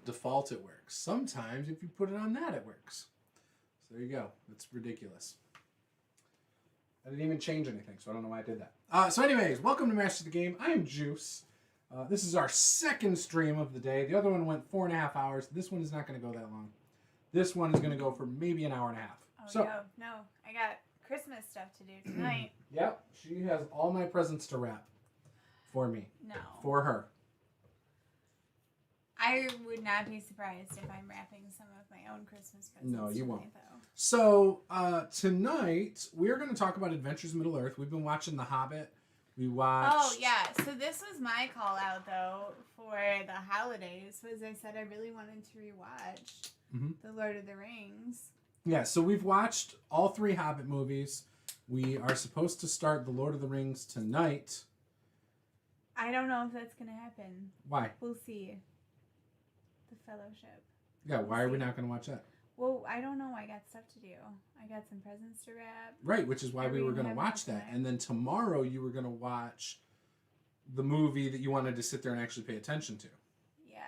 default it works. Sometimes if you put it on that, it works. So there you go. It's ridiculous. I didn't even change anything, so I don't know why I did that. So anyways, welcome to Master the Game. I am Juice. This is our second stream of the day. The other one went 4.5 hours. This one is not going to go that long. This one is going to go for maybe an hour and a half. Oh, so, no. I got Christmas stuff to do tonight. Yep. She has all my presents to wrap for me. No. For her. I would not be surprised if I'm wrapping some of my own Christmas presents. No, you won't. Though. So, tonight, we're going to talk about Adventures in Middle-earth. We've been watching The Hobbit. We watched... Oh, yeah. So this was my call out, though, for the holidays. Was I said I really wanted to rewatch The Lord of the Rings. Yeah, so we've watched all 3 Hobbit movies. We are supposed to start The Lord of the Rings tonight. I don't know if that's going to happen. Why? We'll see. The Fellowship. Yeah, why are we not going to watch that? Well, I don't know. I got stuff to do. I got some presents to wrap. Right, which is why we were going to watch that. And then tomorrow you were going to watch the movie that you wanted to sit there and actually pay attention to. Yeah.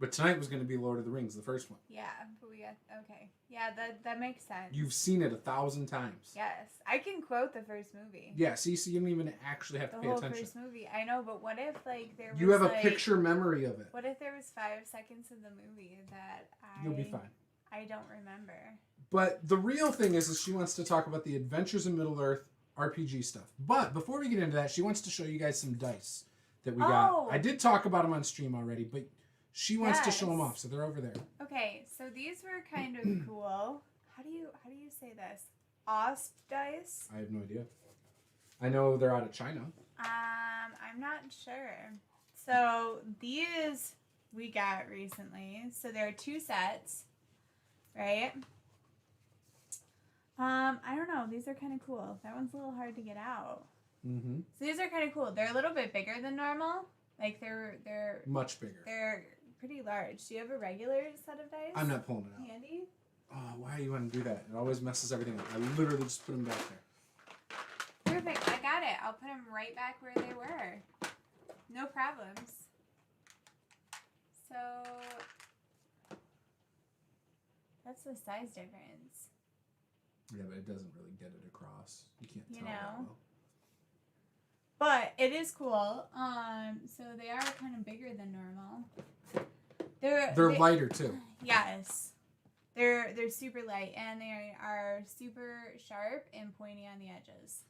But tonight was going to be Lord of the Rings, the first one. Yeah, but we got... Okay. Yeah, that makes sense. You've seen it 1,000 times. Yes. I can quote the first movie. Yeah, see, so you don't even actually have to pay attention. The whole first movie. I know, but what if, like, there was, you have a picture memory of it. What if there was 5 seconds of the movie that You'll be fine. I don't remember. But the real thing is she wants to talk about the Adventures in Middle-earth RPG stuff. But before we get into that, she wants to show you guys some dice that we got. I did talk about them on stream already, but she wants to show them off, so they're over there. Okay, so these were kind of cool. How do you say this? Osp dice? I have no idea. I know they're out of China. I'm not sure. So these we got recently. So there are 2 sets, right? I don't know. These are kind of cool. That one's a little hard to get out. Mm-hmm. So these are kind of cool. They're a little bit bigger than normal. Like they're much bigger. They're pretty large. Do you have a regular set of dice? I'm not pulling it out. Handy? Oh, why do you want to do that? It always messes everything up. I literally just put them back there. Perfect. I got it. I'll put them right back where they were. No problems. So that's the size difference. Yeah, but it doesn't really get it across. You can't tell that well. But it is cool. So they are kind of bigger than normal. They're lighter too. Yes. They're super light and they are super sharp and pointy on the edges.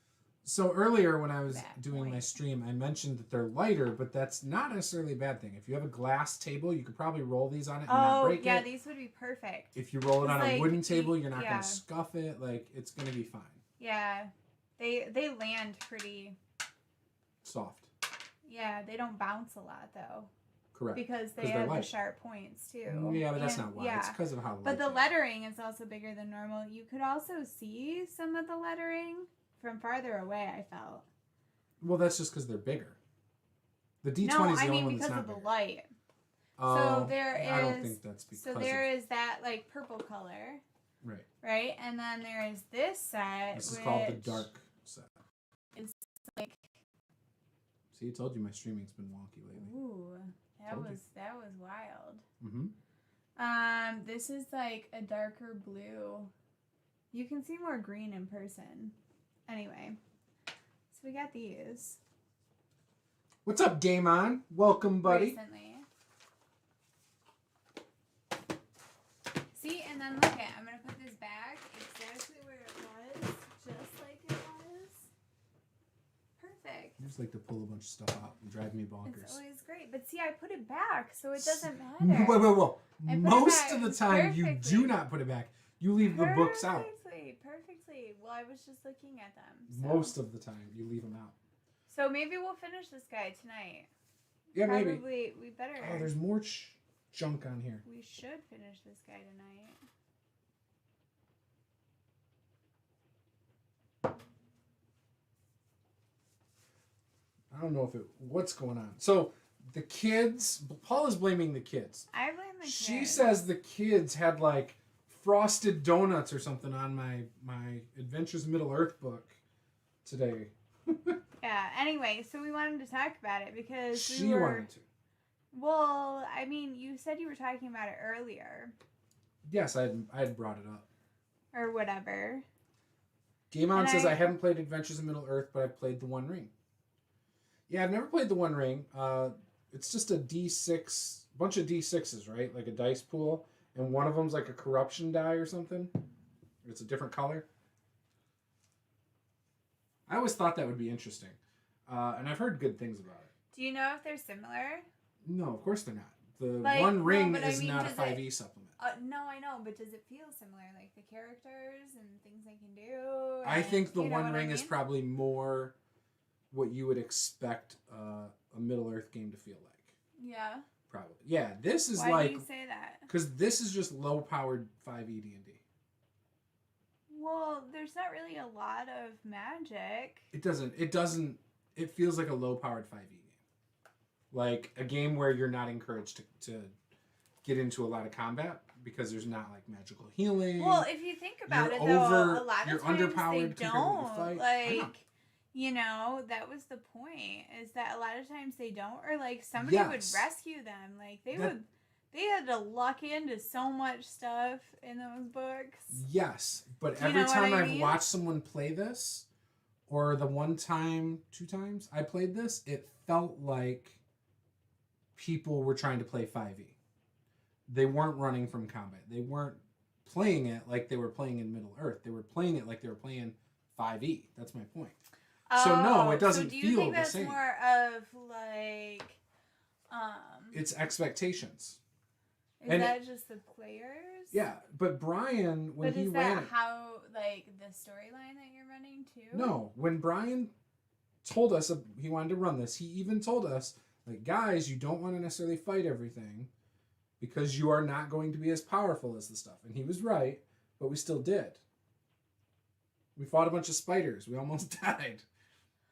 So earlier when I was doing my stream, I mentioned that they're lighter, but that's not necessarily a bad thing. If you have a glass table, you could probably roll these on it and not break it. Oh, yeah, these would be perfect. If you roll it on a wooden table, you're not going to scuff it. Like, it's going to be fine. Yeah. They land pretty... soft. Yeah, they don't bounce a lot, though. Correct. Because they have the sharp points, too. Yeah, but that's not why. Yeah. It's because of how light. But the lettering is also bigger than normal. You could also see some of the lettering from farther away, I felt. Well, that's just because they're bigger. The D20 is the only one that's not bigger. No, I mean because of the light. So I don't think that's because So there is that, like, purple color. Right. Right? And then there is this set, This is called the dark set. It's like... See, I told you my streaming's been wonky lately. Ooh, that was wild. This is like a darker blue. You can see more green in person. Anyway, so we got these. What's up, Game On? Welcome, buddy. Recently. See, and then look at, I'm gonna put this back exactly where it was, just like it was. Perfect. I just like to pull a bunch of stuff out and drive me bonkers. It's always great. But see, I put it back, so it doesn't matter. Whoa. Most of the time, you do not put it back. You leave the books out. Perfectly. Well, I was just looking at them. So. Most of the time, you leave them out. So maybe we'll finish this guy tonight. Yeah, Probably, maybe. We better. Oh, there's more junk on here. We should finish this guy tonight. I don't know what's going on. So the kids, Paula's blaming the kids. I blame the kids. She says the kids had like frosted donuts or something on my Adventures Middle-earth book today. Yeah, anyway, so we wanted to talk about it because she wanted to. Well, I mean, you said you were talking about it earlier. Yes, I had brought it up. Or whatever. Game On says I haven't played Adventures in Middle Earth, but I've played the One Ring. Yeah, I've never played the One Ring. It's just a D6, bunch of D6s, right? Like a dice pool, and one of them's like a corruption die or something. It's a different color. I always thought that would be interesting, and I've heard good things about it. Do you know if they're similar? No, of course they're not. The One Ring is not a 5e it, supplement. No, I know, but does it feel similar? Like the characters and things they can do? I think the One Ring is probably more what you would expect a Middle Earth game to feel like. Yeah. Probably. Yeah, this is Why do you say that? Because this is just low-powered 5e D&D. Well, there's not really a lot of magic. It doesn't. It feels like a low-powered 5e game. Like a game where you're not encouraged to get into a lot of combat because there's not like magical healing. Well, if you think about it, though, a lot of times underpowered they don't. Like, you know, that was the point. Is that a lot of times they don't, or like somebody would rescue them. Like they had to luck into so much stuff in those books. Yes, but every time I've watched someone play this, or the one time, 2 times I played this, it felt like people were trying to play 5e. They weren't running from combat. They weren't playing it like they were playing in Middle Earth. They were playing it like they were playing 5e. That's my point. So no, it doesn't feel the same. Do you think that's more of like it's expectations. Is that just the players? Yeah, but Brian, when he ran it... Is that how, like, the storyline that you're running, too? No, when Brian told us he wanted to run this, he even told us, like, guys, you don't want to necessarily fight everything because you are not going to be as powerful as the stuff. And he was right, but we still did. We fought a bunch of spiders. We almost died.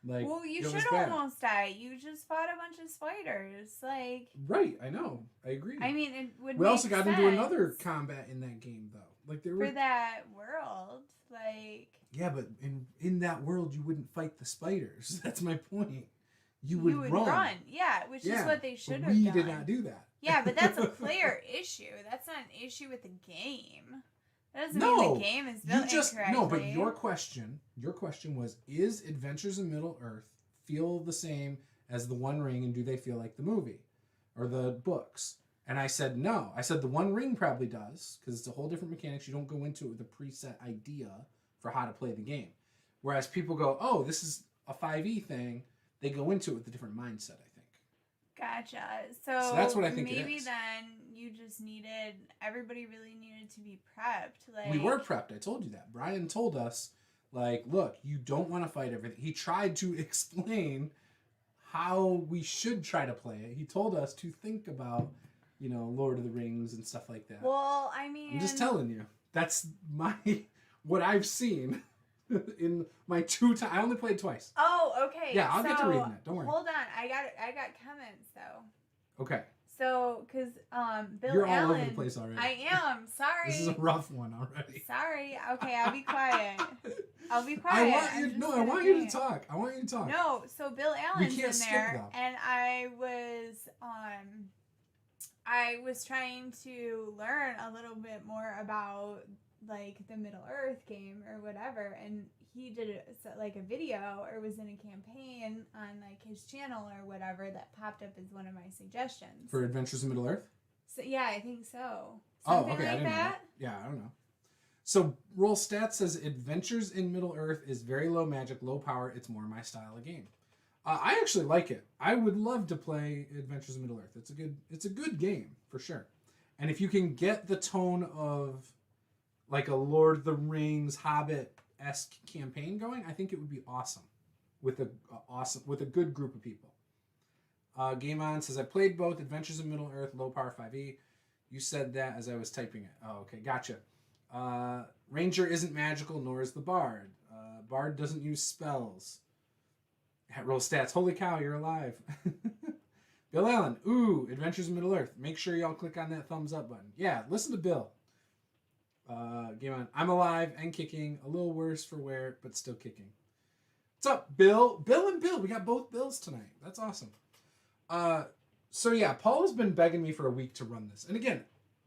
Like, well, you should almost die. You just fought a bunch of spiders. Like, right, I know. I agree. I mean, it would. We also got into another combat in that game, though. Like there were for that world, like. Yeah, but in that world, you wouldn't fight the spiders. That's my point. You would run. Yeah, which is what they should have done. We did not do that. Yeah, but that's a player issue. That's not an issue with the game. That doesn't mean the game is built incorrectly. No, but your question was, is Adventures in Middle Earth feel the same as the One Ring, and do they feel like the movie or the books? And I said no. I said the One Ring probably does, because it's a whole different mechanics. You don't go into it with a preset idea for how to play the game. Whereas people go, oh, this is a 5e thing. They go into it with a different mindset, I think. Gotcha. So that's what I think maybe it is. then you just everybody really needed to be prepped. Like, we were prepped. I told you that. Brian told us, like, look, you don't want to fight everything. He tried to explain how we should try to play it. He told us to think about, Lord of the Rings and stuff like that. Well, I mean, I'm just telling you. That's what I've seen in my 2 times. I only played twice. Oh, okay. Yeah, I'll get to reading it. Don't worry. Hold on. I got comments though. Okay. So, because Bill You're Allen, all over the place already. I am. Sorry. This is a rough one already. Sorry. Okay, I'll be quiet. I want you to talk. I want you to talk. No, so Bill Allen's in there, though. and I was trying to learn a little bit more about like the Middle Earth game or whatever, and he did a video or was in a campaign on like his channel or whatever that popped up as one of my suggestions for Adventures in Middle Earth. So yeah, I think so. Something okay, like I didn't know that. Yeah, I don't know. So Roll Stats says Adventures in Middle Earth is very low magic, low power. It's more my style of game. I actually like it. I would love to play Adventures in Middle Earth. It's a good game for sure. And if you can get the tone of like a Lord of the Rings, Hobbit-esque campaign going, I think it would be awesome with a good group of people. Game On says I played both Adventures in Middle Earth, low power 5e. You said that as I was typing it. Oh, okay, gotcha. Ranger isn't magical, nor is the Bard. Bard doesn't use spells. Roll Stats. Holy cow, you're alive. Bill Allen. Ooh, Adventures in Middle Earth. Make sure y'all click on that thumbs up button. Yeah, listen to Bill. Game On. I'm alive and kicking. A little worse for wear, but still kicking. What's up, Bill? Bill and Bill. We got both Bills tonight. That's awesome. So yeah, Paula's been begging me for a week to run this. And again,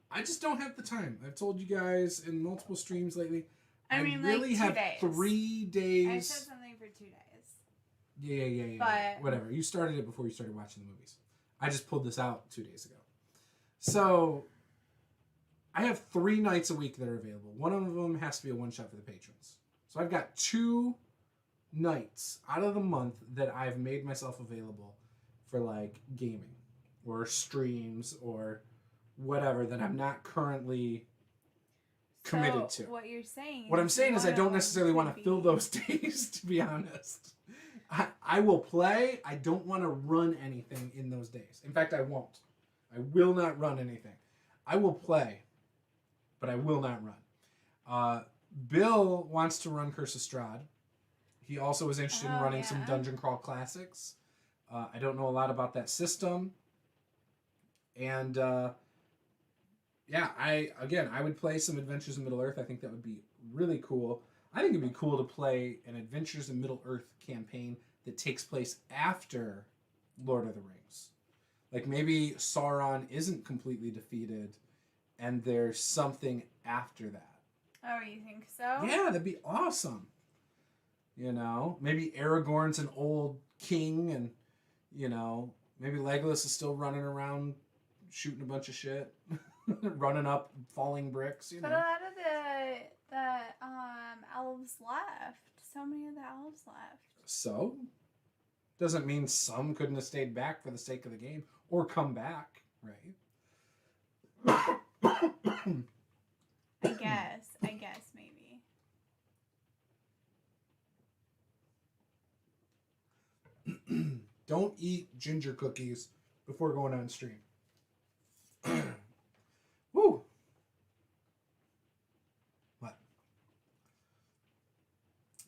I just don't have the time. I've told you guys in multiple streams lately. I mean, really like 2 have days. 3 days. I said something for 2 days. Yeah. But whatever. You started it before you started watching the movies. I just pulled this out 2 days ago. So I have 3 nights a week that are available. One of them has to be a one-shot for the patrons. So I've got 2 nights out of the month that I've made myself available for like gaming or streams or whatever that I'm not currently committed to. What you're saying? What I'm saying is I don't necessarily want to fill those days, to be honest. I will play. I don't want to run anything in those days. In fact, I won't. I will not run anything. I will play, but I will not run. Bill wants to run Curse of Strahd. He also was interested in running some Dungeon Crawl Classics. I don't know a lot about that system. And I would play some Adventures in Middle-earth. I think that would be really cool. I think it'd be cool to play an Adventures in Middle-earth campaign that takes place after Lord of the Rings. Like maybe Sauron isn't completely defeated and there's something after that. Oh, you think so? Yeah, that'd be awesome. You know, maybe Aragorn's an old king and, you know, maybe Legolas is still running around shooting a bunch of shit. Running up falling bricks, you know. But a lot of the elves left. So many of the elves left. So? Doesn't mean some couldn't have stayed back for the sake of the game. Or come back, right? I guess maybe. Don't eat ginger cookies before going on stream. Woo! What?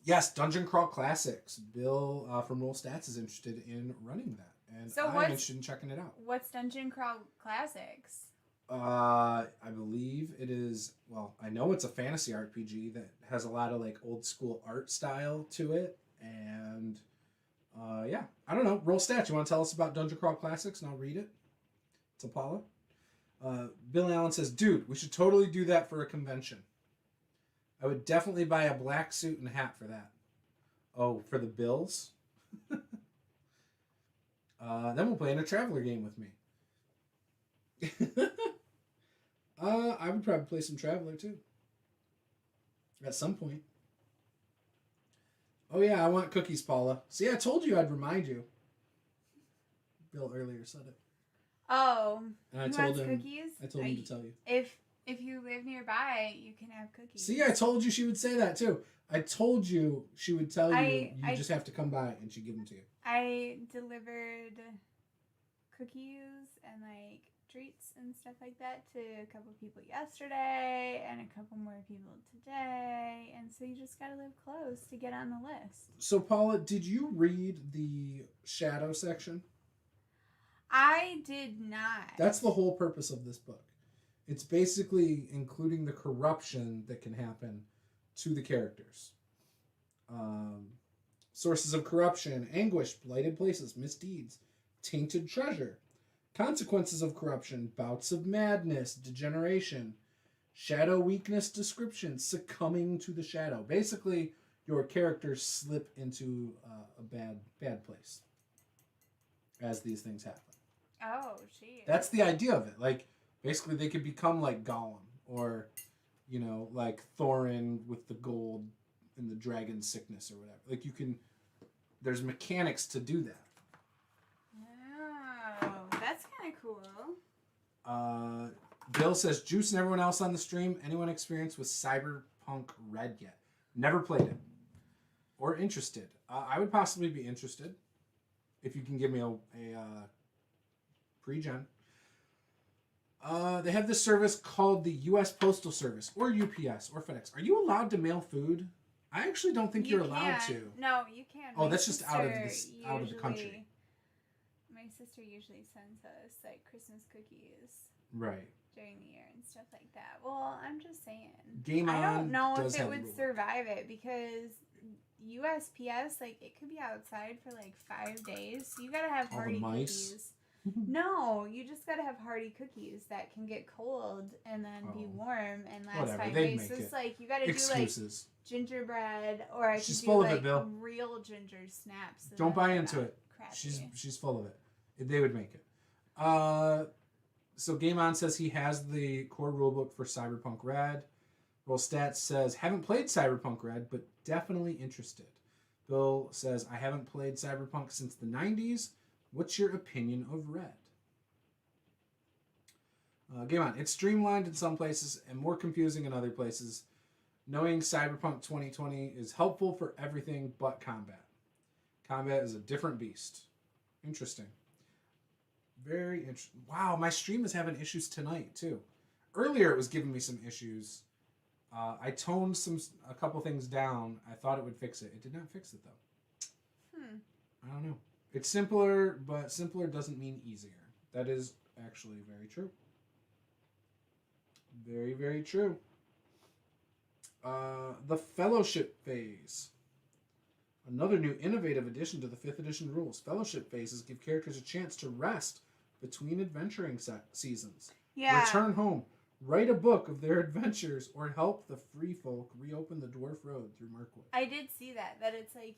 Yes, Dungeon Crawl Classics. Bill from Roll Stats is interested in running that. And so I'm interested in checking it out. What's Dungeon Crawl Classics? I believe it is, well, I know it's a fantasy RPG that has a lot of like old school art style to it. And yeah, I don't know. Roll Stats, you want to tell us about Dungeon Crawl Classics and I'll read it to Paula? Bill Allen says, dude, we should totally do that for a convention. I would definitely buy a black suit and hat for that. Oh, for the Bills? Then we'll play in a Traveler game with me. I would probably play some Traveler too. At some point. Oh yeah, I want cookies, Paula. See, I told you I'd remind you. Bill earlier said it. Oh, and I told him cookies? I told him to tell you. If you live nearby, you can have cookies. See, I told you she would say that too. I told you she would tell you. You just have to come by and she'd give them to you. I delivered cookies and like treats and stuff like that to a couple people yesterday and a couple more people today, and so you just gotta live close to get on the list. So Paula, did you read the shadow section? I did not. That's the whole purpose of this book. It's basically including the corruption that can happen to the characters. Sources of corruption, anguish, blighted places, misdeeds, tainted treasure, consequences of corruption, bouts of madness, degeneration, shadow weakness description, succumbing to the shadow. Basically, your characters slip into a bad place as these things happen. Oh, geez. That's the idea of it. Like, basically, they could become like Gollum or, you know, like Thorin with the gold and the dragon sickness or whatever. Like, you can, there's mechanics to do that. Oh, that's kind of cool. Bill says, Juice and everyone else on the stream, anyone experienced with Cyberpunk Red yet? Never played it. Or interested. I would possibly be interested if you can give me a pre-gen. They have this service called the U.S. Postal Service, or UPS, or FedEx. Are you allowed to mail food? I actually don't think you're allowed to. No, you can't. Oh, that's just out of the country. My sister usually sends us like Christmas cookies. Right. During the year and stuff like that. Well, I'm just saying. Game On. I don't know if it would survive it because USPS, like, it could be outside for like 5 days. So you gotta have party cookies. No, you just gotta have hearty cookies that can get cold and then be warm and last Whatever, 5 they'd days. make So it's it. like you gotta Excuses. do like gingerbread, or I She's could full do of it, like Bill. real ginger snaps. So Don't then buy they're into not it. crappy. She's full of it. They would make it. So Game On says he has the core rulebook for Cyberpunk Red. Roll Stats says, haven't played Cyberpunk Red, but definitely interested. Bill says, I haven't played Cyberpunk since the 90s. What's your opinion of Red? Game On. It's streamlined in some places and more confusing in other places. Knowing Cyberpunk 2020 is helpful for everything but combat. Combat is a different beast. Interesting. Very interesting. Wow, my stream is having issues tonight, too. Earlier, it was giving me some issues. I toned a couple things down. I thought it would fix it. It did not fix it, though. I don't know. It's simpler, but simpler doesn't mean easier. That is actually very true. Very, very true. The Fellowship Phase. Another new innovative addition to the 5th edition rules. Fellowship phases give characters a chance to rest between adventuring seasons. Yeah. Return home, write a book of their adventures, or help the free folk reopen the Dwarf Road through Mirkwood. I did see that it's like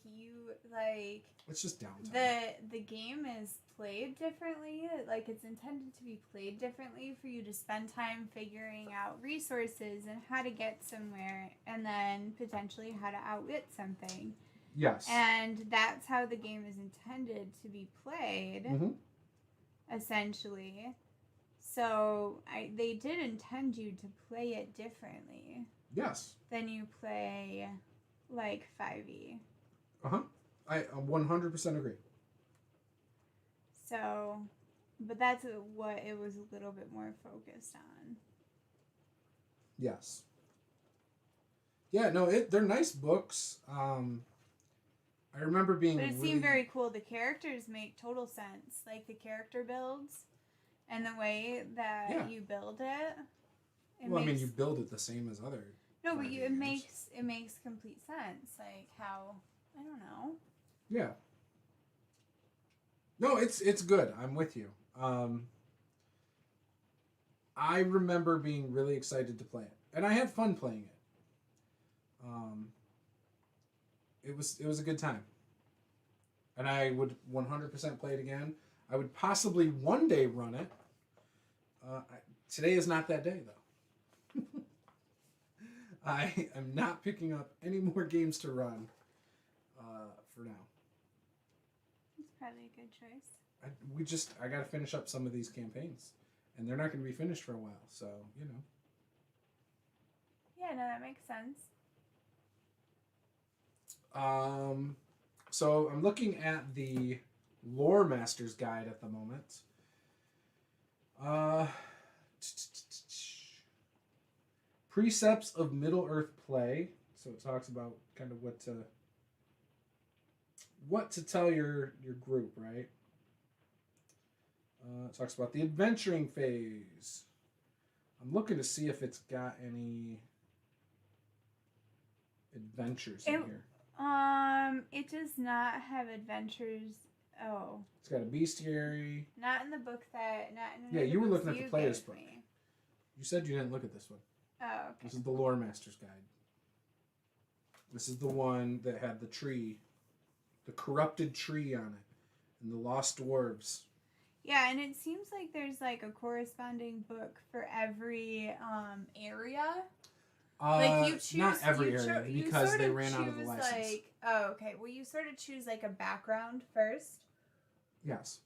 It's just downtime. the game is played differently. Like it's intended to be played differently for you to spend time figuring out resources and how to get somewhere, and then potentially how to outwit something. Yes. And that's how the game is intended to be played, essentially. So they did intend you to play it differently. Yes. Than you play, like, 5e. I 100% agree. So, but that's what it was a little bit more focused on. Yes. Yeah, no, they're nice books. I remember being But it really... seemed very cool. The characters make total sense. Like, the character builds and the way that you build it. I mean, you build it the same as other... No, but it makes complete sense. Like, how... I don't know. Yeah. No, it's good. I'm with you. I remember being really excited to play it. And I had fun playing it. It was a good time. And I would 100% play it again. I would possibly one day run it. Today is not that day, though. I am not picking up any more games to run for now. It's probably a good choice. I got to finish up some of these campaigns. And they're not going to be finished for a while, so, you know. Yeah, no, that makes sense. So I'm looking at the Lore Master's Guide at the moment. Precepts of Middle-earth play. So it talks about kind of what to tell your group, right? It talks about the adventuring phase. I'm looking to see if it's got any adventures in here. It does not have adventures. Oh. It's got a bestiary. Not in the book that. Not in. Yeah, you were looking at the player's book. Me. You said you didn't look at this one. Oh, okay. This is the Lore Master's Guide. This is the one that had the tree, the corrupted tree on it, and the lost dwarves. Yeah, and it seems like there's like a corresponding book for every area. Like you choose, not every area because they ran out of the license. Like, oh, okay. Well, you sort of choose like a background first. Yes.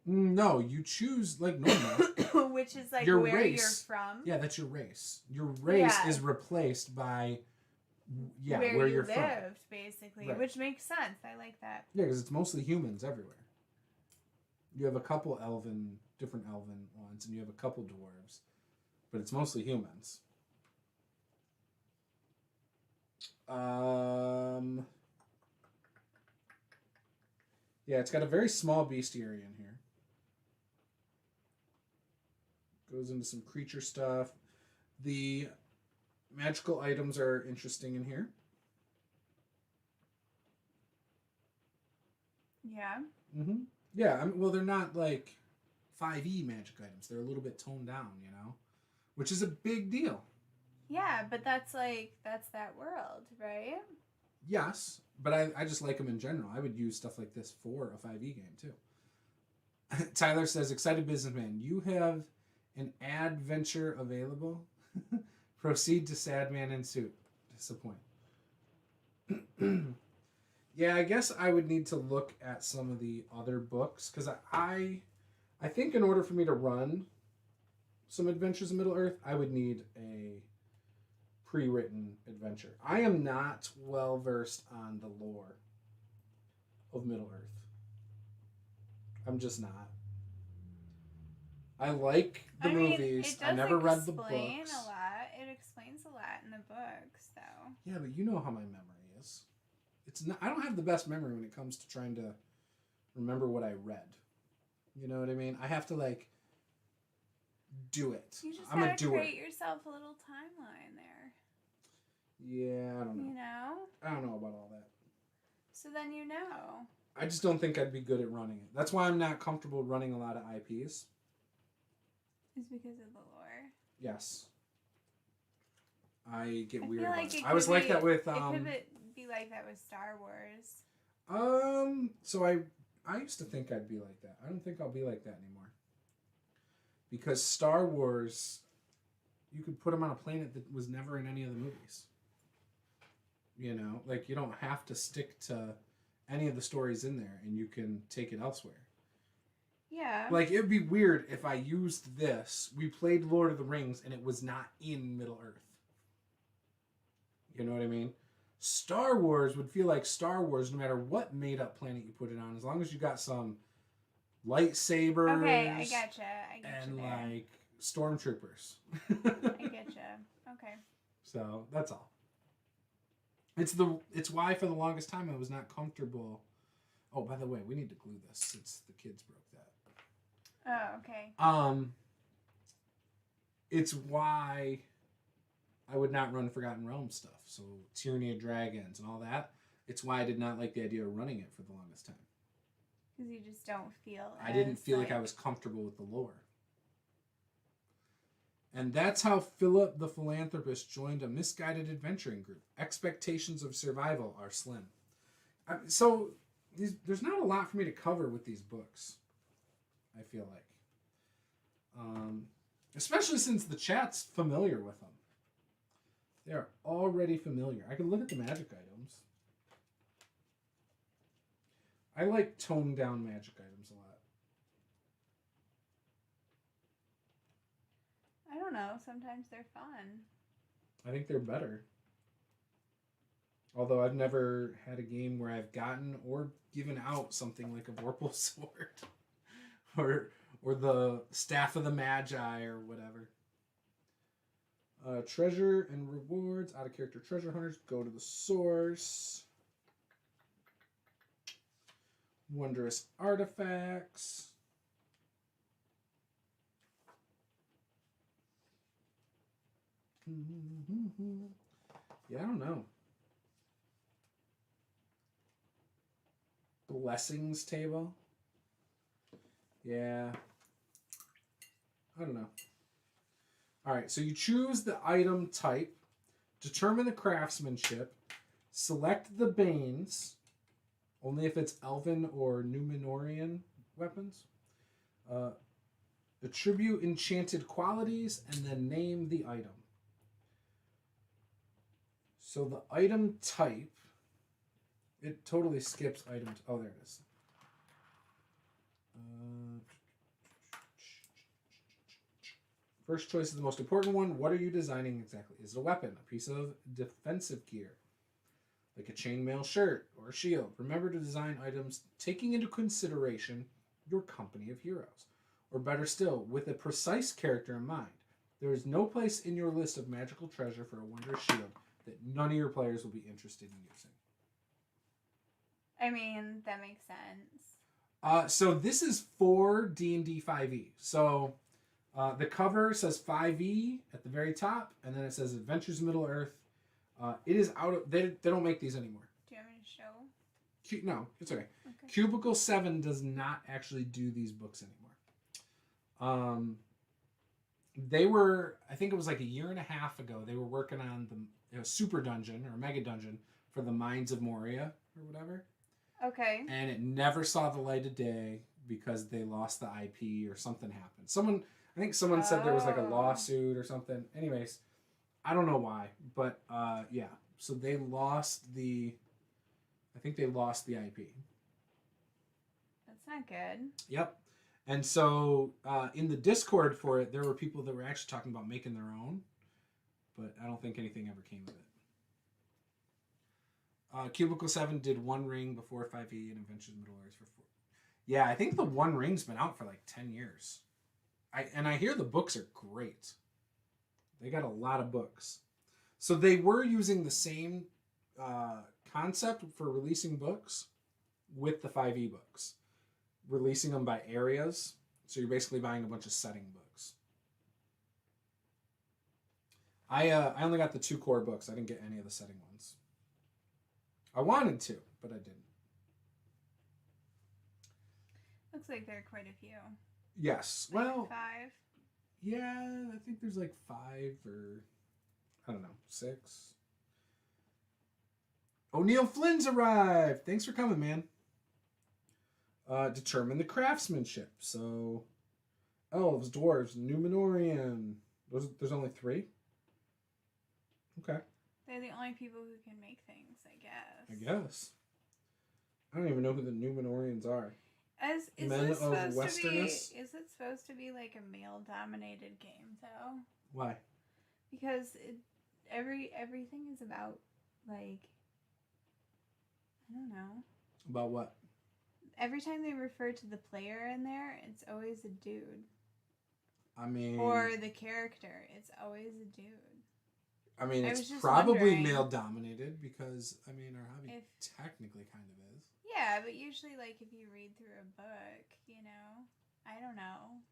No, you choose like normal. Which is like your where race. you're from. Yeah, that's your race. Your race is replaced by where you're lived, from. Basically, right. Which makes sense. I like that. Yeah, because it's mostly humans everywhere. You have a couple different elven ones, and you have a couple dwarves. But it's mostly humans. Yeah, it's got a very small bestiary in here. Goes into some creature stuff. The magical items are interesting in here. Yeah. Mm-hmm. Yeah, well, they're not like 5e magic items. They're a little bit toned down, you know, which is a big deal. Yeah, but that's that world, right? Yes, but I just like them in general. I would use stuff like this for a 5e game too. Tyler says, excited businessman, you have an adventure available. Proceed to sad man in suit. Disappoint. Yeah, I guess I would need to look at some of the other books because I think in order for me to run some Adventures in Middle Earth, I would need a pre-written adventure. I am not well versed on the lore of Middle Earth. I'm just not. I like the movies. It does I never read the explain books. a lot. It explains a lot in the books, though. Yeah, but you know how my memory is. It's not. I don't have the best memory when it comes to trying to remember what I read. You know what I mean? I have to like do it. You just I'm a gotta doer. create yourself a little timeline there. Yeah, I don't know. You know? I don't know about all that. So then you know. I just don't think I'd be good at running it. That's why I'm not comfortable running a lot of IPs. It's because of the lore. Yes. I get weird feel about like it. it I was could like be- that with It could be like that with Star Wars. So I used to think I'd be like that. I don't think I'll be like that anymore. Because Star Wars, you could put them on a planet that was never in any of the movies. You know, like you don't have to stick to any of the stories in there and you can take it elsewhere. Yeah. Like it'd be weird if I used this. We played Lord of the Rings and it was not in Middle Earth. You know what I mean? Star Wars would feel like Star Wars no matter what made up planet you put it on, as long as you got some lightsabers. Okay, I gotcha. And there. like stormtroopers. I getcha. Okay. So that's all. It's why for the longest time I was not comfortable. Oh, by the way, we need to glue this since the kids broke that. Oh, okay. It's why I would not run Forgotten Realms stuff. So Tyranny of Dragons and all that. It's why I did not like the idea of running it for the longest time. Because you just don't feel. I didn't feel like I was comfortable with the lore. And that's how Philip the Philanthropist joined a misguided adventuring group. Expectations of survival are slim. So there's not a lot for me to cover with these books, I feel like. Especially since the chat's familiar with them. They are already familiar. I can look at the magic items. I like toned down magic items a lot. I don't know. Sometimes they're fun. I think they're better. Although I've never had a game where I've gotten or given out something like a Vorpal sword. or the Staff of the Magi or whatever. Treasure and rewards. Out of character treasure hunters. Go to the source. Wondrous artifacts. Yeah, I don't know. Blessings table. Yeah. I don't know. All right, so you choose the item type, determine the craftsmanship, select the banes, only if it's Elven or Numenorian weapons, attribute enchanted qualities, and then name the item. So the item type, it totally skips items. Oh, there it is. First choice is the most important one. What are you designing exactly? Is it a weapon, a piece of defensive gear, like a chainmail shirt or a shield? Remember to design items taking into consideration your company of heroes. Or better still, with a precise character in mind. There is no place in your list of magical treasure for a wondrous shield that none of your players will be interested in using. I mean, that makes sense. So this is for D&D 5e. So the cover says 5e at the very top, and then it says Adventures in Middle Earth. It is out of... They don't make these anymore. Do you want me to show? No, it's okay. Okay. Cubicle 7 does not actually do these books anymore. They were, I think it was like a year and a half ago, they were working on the super dungeon or mega dungeon for the Mines of Moria or whatever. Okay. And it never saw the light of day because they lost the IP or something happened. I think someone said there was like a lawsuit or something. Anyways, I don't know why, but yeah. So they lost I think they lost the IP. That's not good. Yep. And so in the Discord for it, there were people that were actually talking about making their own, but I don't think anything ever came of it. Cubicle 7 did One Ring before 5e and Adventures in Middle Earth for 4. Yeah, I think the One Ring's been out for like 10 years. I hear the books are great. They got a lot of books. So they were using the same concept for releasing books with the 5e books. Releasing them by areas. So you're basically buying a bunch of setting books. I only got the 2 core books. I didn't get any of the setting ones. I wanted to, but I didn't. Looks like there are quite a few. Yes. Like well, 5. Yeah, I think there's like 5 or I don't know, 6. O'Neill Flynn's arrived. Thanks for coming, man. Determine the craftsmanship. So, elves, dwarves, Numenorian. There's only 3? Okay. They're the only people who can make things, I guess. I guess. I don't even know who the Numenorians are. Is Men this of supposed to be? Westerness? Is it supposed to be like a male-dominated game though? Why? Because everything is about like I don't know. About what? Every time they refer to the player in there, it's always a dude. I mean, or the character, it's always a dude. I mean, I it's was just probably wondering male-dominated because, I mean, our hobby technically kind of is. Yeah, but usually, like, if you read through a book, you know, I don't know.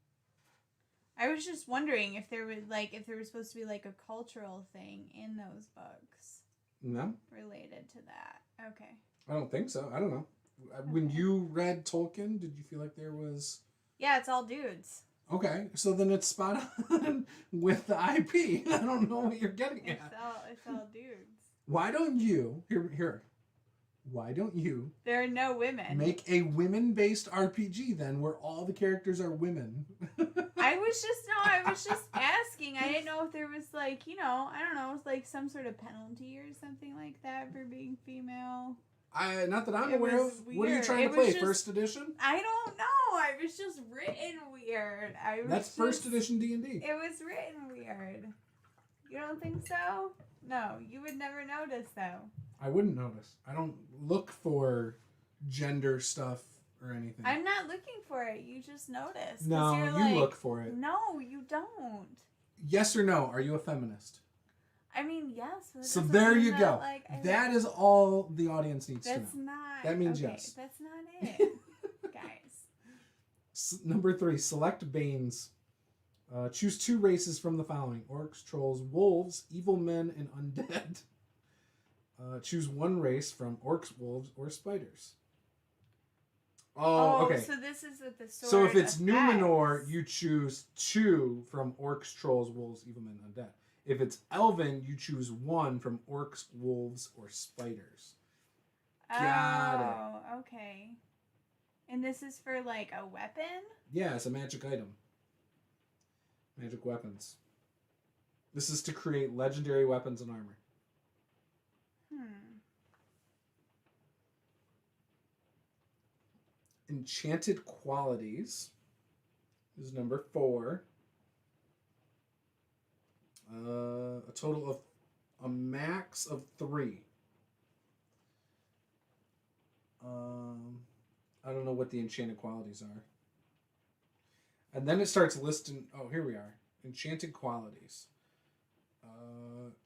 I was just wondering if there was supposed to be like a cultural thing in those books. No. Related to that. Okay. I don't think so. I don't know. When you read Tolkien, did you feel like there was... Yeah, it's all dudes. Okay, so then it's spot on with the IP. I don't know what you're getting at. It's all dudes. Why don't you... Here. Why don't you... There are no women. Make a women-based RPG, then, where all the characters are women. I was just asking. I didn't know if there was, like, you know, I don't know, it's like some sort of penalty or something like that for being female. Not that I'm aware of. Weird. What are you trying to play? First edition? I don't know. I was just written weird. That's first edition D&D. It was written weird. You don't think so? No, you would never notice, though. I wouldn't notice. I don't look for gender stuff or anything. I'm not looking for it. You just notice. No, you look for it. No, you don't. Yes or no? Are you a feminist? I mean, yes. So there you go. That is all the audience needs to know. That's not. That means yes. That's not it, guys. Number 3, select Banes. Choose 2 races from the following: orcs, trolls, wolves, evil men, and undead. Choose 1 race from orcs, wolves, or spiders. Oh, okay. So this is with the sword. So if it's effects. Numenor, you choose 2 from orcs, trolls, wolves, evil men, undead. If it's Elven, you choose 1 from orcs, wolves, or spiders. Got it. Okay. And this is for like a weapon? Yeah, it's a magic item. Magic weapons. This is to create legendary weapons and armor. Enchanted qualities is number 4. A total of a max of 3. I don't know what the enchanted qualities are. And then it starts listing... Oh, here we are. Enchanted qualities.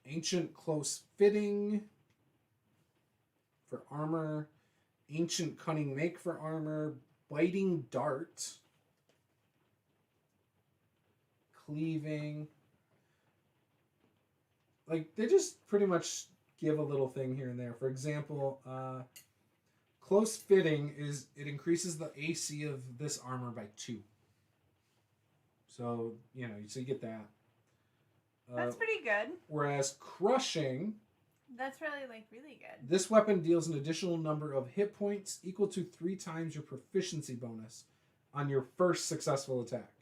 Ancient close fitting for armor. Ancient cunning make for armor. Biting dart. Cleaving. Like, they just pretty much give a little thing here and there. For example, close fitting is it increases the AC of this armor by 2. So, so you get that. That's pretty good. Whereas crushing, that's really good. This weapon deals an additional number of hit points equal to 3 times your proficiency bonus on your first successful attack.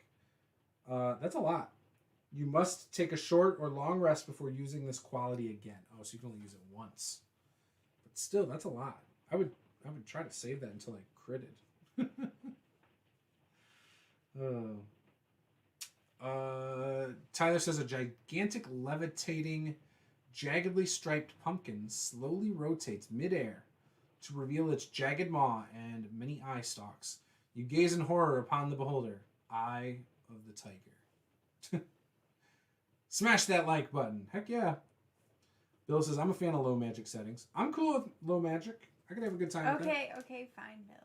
That's a lot. You must take a short or long rest before using this quality again. Oh, so you can only use it once. But still, that's a lot. I would try to save that until I critted. Tyler says a gigantic levitating, jaggedly striped pumpkin slowly rotates midair to reveal its jagged maw and many eye stalks. You gaze in horror upon the beholder. Eye of the tiger. Smash that like button. Heck yeah. Bill says, I'm a fan of low magic settings. I'm cool with low magic. I could have a good time with that. Okay, fine, Bill.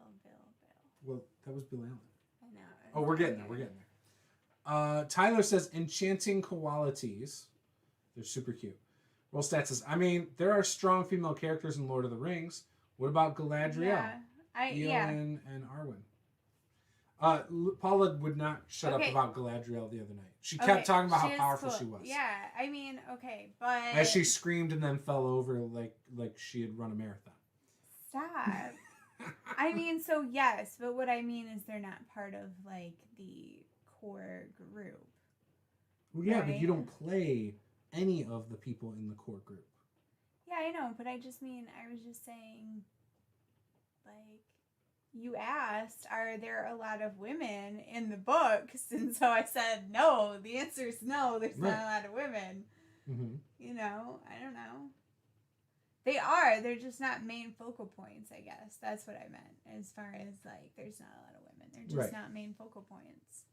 Well, that was Bill Allen. I know. Oh, we're getting there. Tyler says, enchanting qualities. They're super cute. Roll Stats says, there are strong female characters in Lord of the Rings. What about Galadriel? Yeah. Eowyn and Arwen. Paula would not shut up about Galadriel the other night. She kept talking about how powerful she was. Yeah, but... As she screamed and then fell over like she had run a marathon. Stop. So yes, but what I mean is they're not part of, the core group. Well, yeah, right? but you don't play any of the people in the core group. Yeah, I know, but I was just saying, you asked, are there a lot of women in the books? And so I said, no. The answer is no, there's not a lot of women. Mm-hmm. I don't know. They are. They're just not main focal points, I guess. That's what I meant. As far as, there's not a lot of women. They're just not main focal points.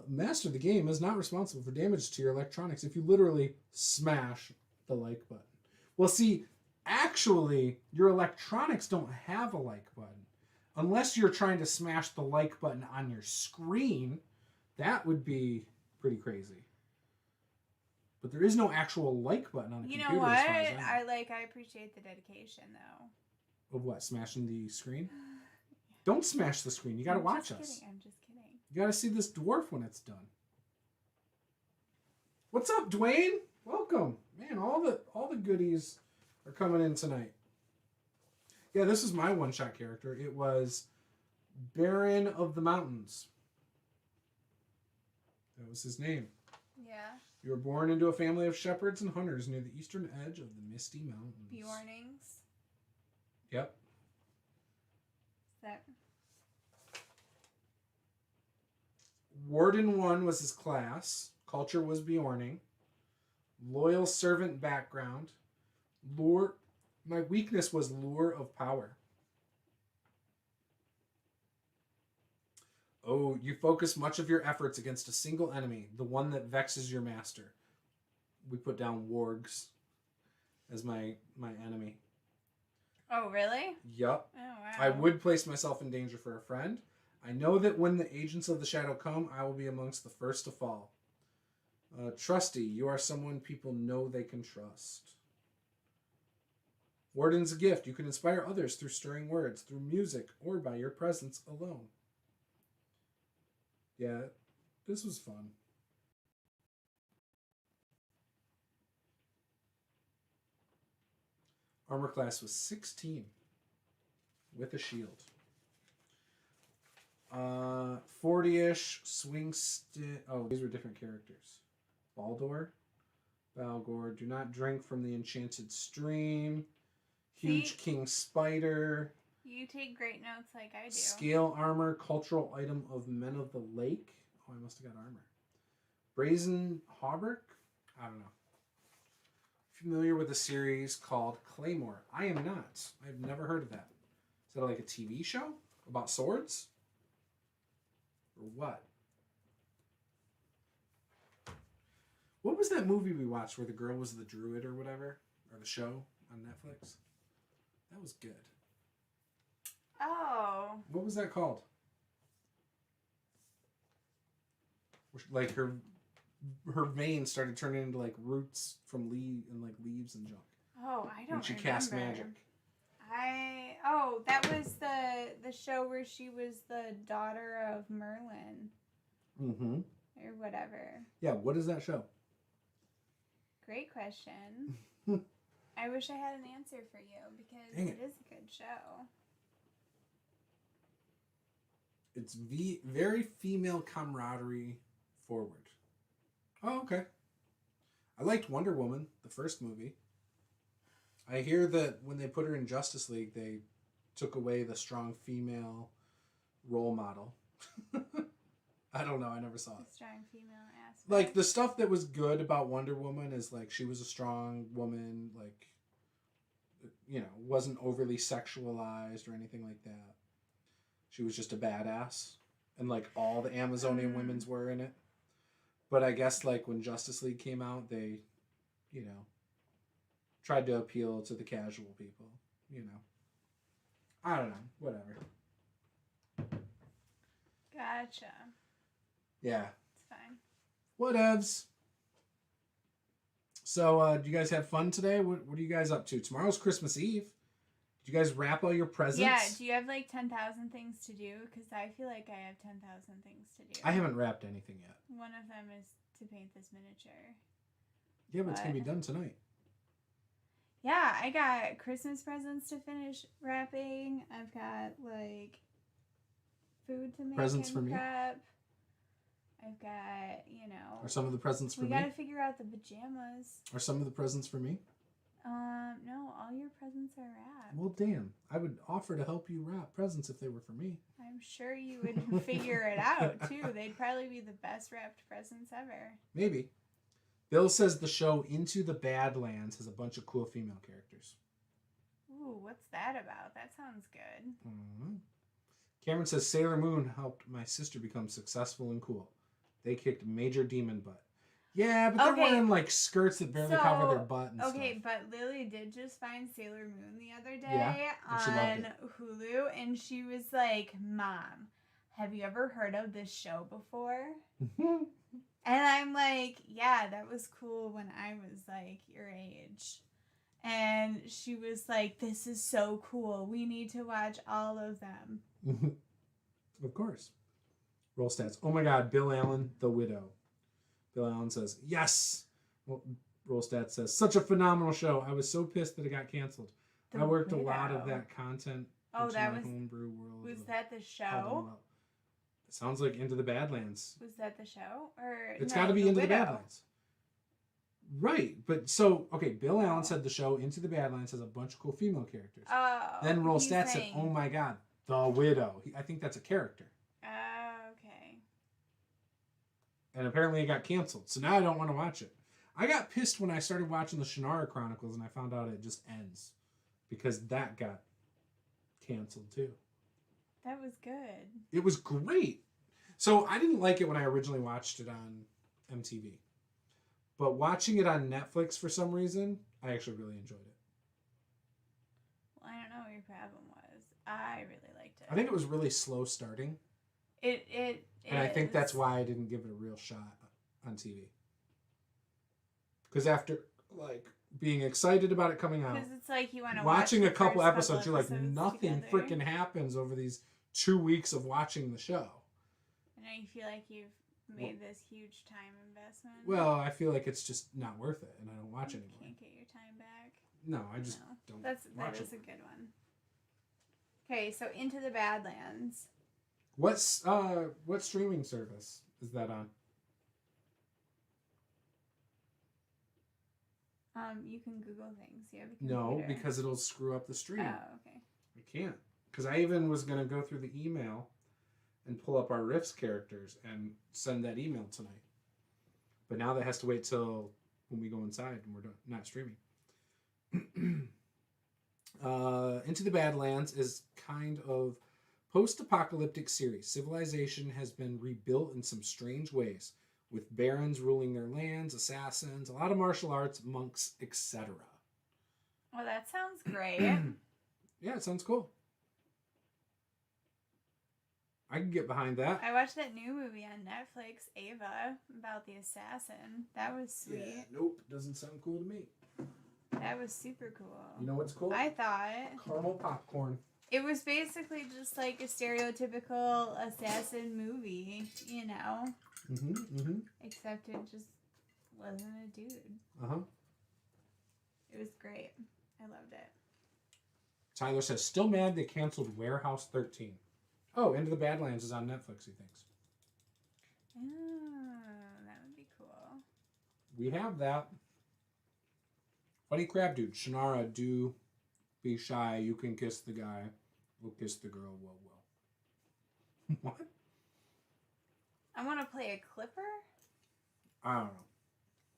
Master of the game is not responsible for damage to your electronics if you literally smash the like button. Well, see, actually, your electronics don't have a like button. Unless you're trying to smash the like button on your screen, that would be pretty crazy. But there is no actual like button on a computer. You know what? As far as I know. I appreciate the dedication, though. Of what? Smashing the screen? Don't smash the screen. You got to watch us. I'm just kidding. You got to see this dwarf when it's done. What's up, Dwayne? Welcome. Man, all the goodies are coming in tonight. Yeah, this is my one-shot character. It was Baron of the Mountains. That was his name. Yeah. You were born into a family of shepherds and hunters near the eastern edge of the Misty Mountains. Bjornings. Yep. That. Warden 1 was his class. Culture was Bjorning. Loyal servant background. Lure. My weakness was lure of power. Oh, you focus much of your efforts against a single enemy, the one that vexes your master. We put down wargs as my enemy. Oh, really? Yup. Oh, wow. I would place myself in danger for a friend. I know that when the agents of the shadow come, I will be amongst the first to fall. Trusty, you are someone people know they can trust. Warden's a gift. You can inspire others through stirring words, through music, or by your presence alone. Yeah, this was fun. Armor class was 16 with a shield. 40-ish swing stick. Oh, these were different characters. Baldur, Balgor. Do not drink from the enchanted stream. Huge King Spider. You take great notes like I do. Scale armor, cultural item of Men of the Lake. Oh, I must have got armor. Brazen Hauberk? I don't know. Familiar with a series called Claymore? I am not. I've never heard of that. Is that like a TV show about swords? Or what? What was that movie we watched where the girl was the druid or whatever? Or the show on Netflix? That was good. Oh. What was that called? Like her veins started turning into like roots from leaves and junk. Oh, I don't remember. When she cast magic. Oh, that was the show where she was the daughter of Merlin. Mm-hmm. Or whatever. Yeah, what is that show? Great question. I wish I had an answer for you because it is a good show. It's very female camaraderie forward. Oh, okay. I liked Wonder Woman, the first movie. I hear that when they put her in Justice League, they took away the strong female role model. I don't know. I never saw it. The strong female aspect. Like, the stuff that was good about Wonder Woman is, like, she was a strong woman, like, you know, wasn't overly sexualized or anything like that. She was just a badass. And, like, all the Amazonian women's were in it. But I guess, like, when Justice League came out, they, you know, tried to appeal to the casual people, you know. I don't know. Whatever. Gotcha. Yeah. It's fine. Whatevs. So, do you guys have fun today? What are you guys up to? Tomorrow's Christmas Eve. Did you guys wrap all your presents? Yeah, do you have like 10,000 things to do? Because I feel like I have 10,000 things to do. I haven't wrapped anything yet. One of them is to paint this miniature. Yeah, but it's going to be done tonight. Yeah, I got Christmas presents to finish wrapping. I've got like food to make presents and for me. prep. I've got, you know. Are some of the presents for me? We got to figure out the pajamas. Are some of the presents for me? No, all your presents are wrapped. Well, damn. I would offer to help you wrap presents if they were for me. I'm sure you would figure it out, too. They'd probably be the best wrapped presents ever. Maybe. Bill says the show Into the Badlands has a bunch of cool female characters. Ooh, what's that about? That sounds good. Mm-hmm. Cameron says Sailor Moon helped my sister become successful and cool. They kicked major demon butt. Yeah, but they're wearing like skirts that barely cover their butt and stuff. Okay, but Lily did just find Sailor Moon the other day on Hulu, and she was like, "Mom, have you ever heard of this show before?" And I'm like, "Yeah, that was cool when I was like your age." And she was like, "This is so cool. We need to watch all of them." Of course. Roll stats. Oh my God, Bill Allen, The Widow. Bill Allen says, yes. Well, Roll stats says, such a phenomenal show. I was so pissed that it got canceled. I worked a lot of that content into my homebrew world. Was that the show? It sounds like Into the Badlands. Was that the show? Or it's got to be Into the Badlands. Right, but so, okay, Bill Allen said the show Into the Badlands has a bunch of cool female characters. Oh, then Roll Stats said, oh my God, The Widow. I think that's a character. Okay. And apparently it got canceled, so now I don't want to watch it. I got pissed when I started watching the Shannara Chronicles and I found out it just ends. Because that got canceled too. That was good. It was great. So I didn't like it when I originally watched it on MTV. But watching it on Netflix for some reason, I actually really enjoyed it. Well, I don't know what your problem was. I really liked it. I think it was really slow starting. And I think that's why I didn't give it a real shot on TV. Because after, like, being excited about it coming out, because it's like you want to watching a couple episodes, you're like, episodes nothing freaking happens over these 2 weeks of watching the show. And now you feel like you've made this huge time investment. Well, I feel like it's just not worth it, and I don't watch anymore. Can't get your time back. No, I just don't. That is a good one. Okay, so Into the Badlands. What streaming service is that on? You can Google things. You have a computer. No, because it'll screw up the stream. Oh, okay. I can't. Because I even was going to go through the email and pull up our Riffs characters and send that email tonight. But now that has to wait till when we go inside and we're not streaming. Into the Badlands is kind of post-apocalyptic series. Civilization has been rebuilt in some strange ways, with barons ruling their lands, assassins, a lot of martial arts, monks, etc. Well, that sounds great. Yeah, it sounds cool. I can get behind that. I watched that new movie on Netflix, Ava, about the assassin. That was sweet. Yeah, nope, doesn't sound cool to me. That was super cool. You know what's cool? I thought. Caramel popcorn. It was basically just like a stereotypical assassin movie, you know? Except it just wasn't a dude. It was great. I loved it. Tyler says, still mad they canceled Warehouse 13. Oh, Into the Badlands is on Netflix, he thinks. Oh, that would be cool. We have that. Funny crab dude. Shannara, do be shy. You can kiss the guy. We'll kiss the girl. Whoa, whoa. What? I want to play a clipper? I don't know.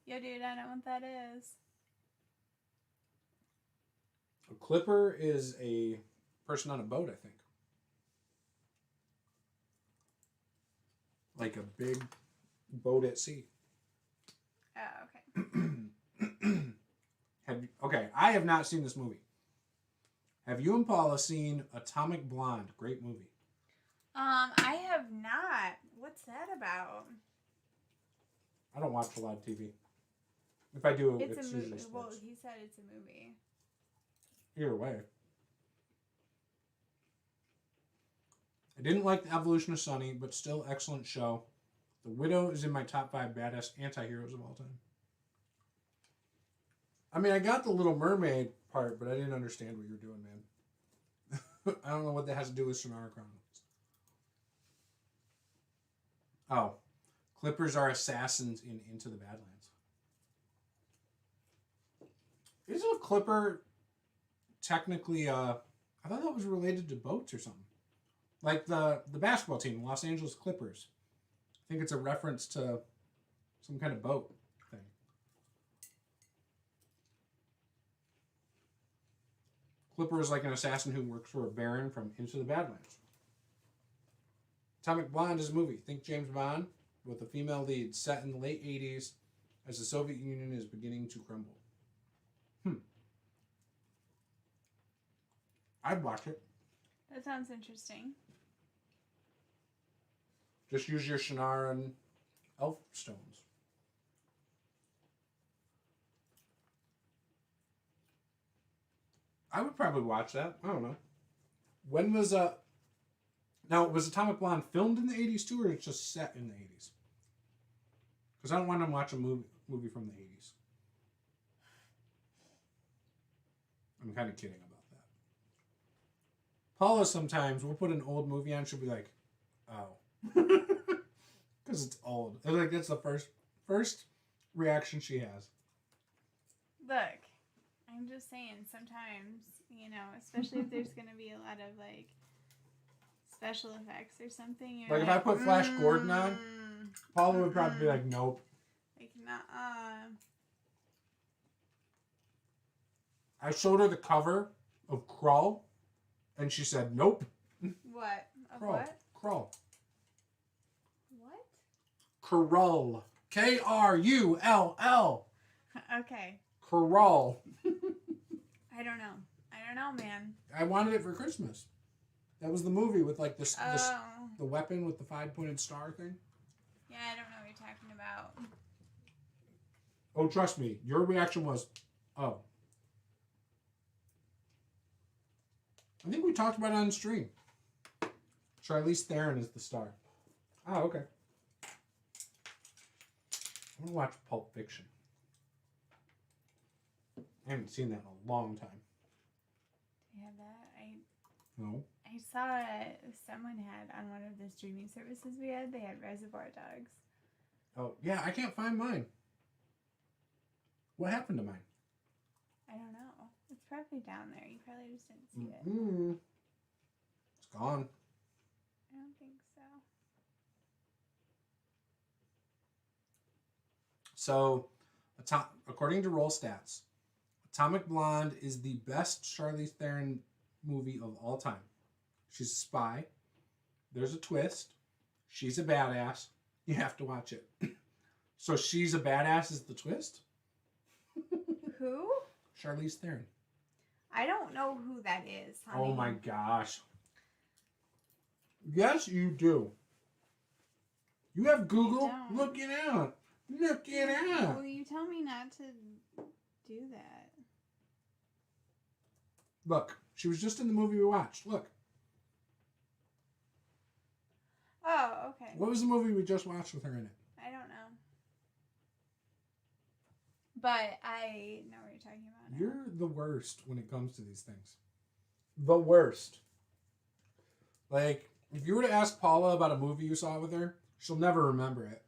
Yo, dude, I don't know what that is. A clipper is a person on a boat, I think. Like a big boat at sea. Oh, okay. Okay, I have not seen this movie. Have you and Paula seen Atomic Blonde? Great movie. I have not. What's that about? I don't watch a lot of TV. If I do, It's it's a movie. usually Well, sports. he said it's a movie. Either way. I didn't like The Evolution of Sunny, but still excellent show. The Widow is in my top 5 badass anti-heroes of all time. I mean, I got the Little Mermaid part, but I didn't understand what you were doing, man. I don't know what that has to do with Shannara Chronicles. Oh. Clippers are assassins in Into the Badlands. Isn't a clipper technically, I thought that was related to boats or something. Like the basketball team, Los Angeles Clippers. I think it's a reference to some kind of boat thing. Clipper is like an assassin who works for a baron from Into the Badlands. Atomic Blonde is a movie. Think James Bond with a female lead set in the late 80s as the Soviet Union is beginning to crumble. I'd watch it. That sounds interesting. Just use your Shannara and elf stones. I would probably watch that. I don't know. When was now was Atomic Blonde filmed in the 80s too, or it's just set in the 80s? Because I don't want to watch a movie from the 80s. I'm kind of kidding about that. Paula sometimes we'll put an old movie on, she'll be like, oh. Because it's old. And like that's the first reaction she has. Look, I'm just saying sometimes, you know, especially if there's going to be a lot of like special effects or something. You're Like if I put Flash Gordon on, Paula would probably be like, nope. Like, nuh-uh. I showed her the cover of Krull, and she said, nope. What? Of Krull. what? Krull. What? Krull. K-R-U-L-L. Okay. Krull. I don't know, man. I wanted it for Christmas. That was the movie with like this Oh. the weapon with the 5-pointed star thing. Yeah, I don't know what you're talking about. Oh, trust me. Your reaction was, oh. I think we talked about it on stream. Charlize Theron is the star. Oh, okay. I want to watch Pulp Fiction. I haven't seen that in a long time. Do you have that? No. I saw someone had on one of the streaming services we had, they had Reservoir Dogs. Oh, yeah, I can't find mine. What happened to mine? I don't know. It's probably down there. You probably just didn't see it. It's gone. I don't think so. So, according to Roll Stats, Atomic Blonde is the best Charlize Theron movie of all time. She's a spy. There's a twist. She's a badass. You have to watch it. So she's a badass is the twist? Who? Charlize Theron. I don't know who that is, honey. Oh my gosh. Yes, you do. You have Google? don't. Look it out. Look it out. Well, you tell me not to do that. Look, She was just in the movie we watched. Look. Oh, okay. What was the movie we just watched with her in it? I don't know. But I know what you're talking about now. You're the worst when it comes to these things. The worst. Like, if you were to ask Paula about a movie you saw with her, she'll never remember it.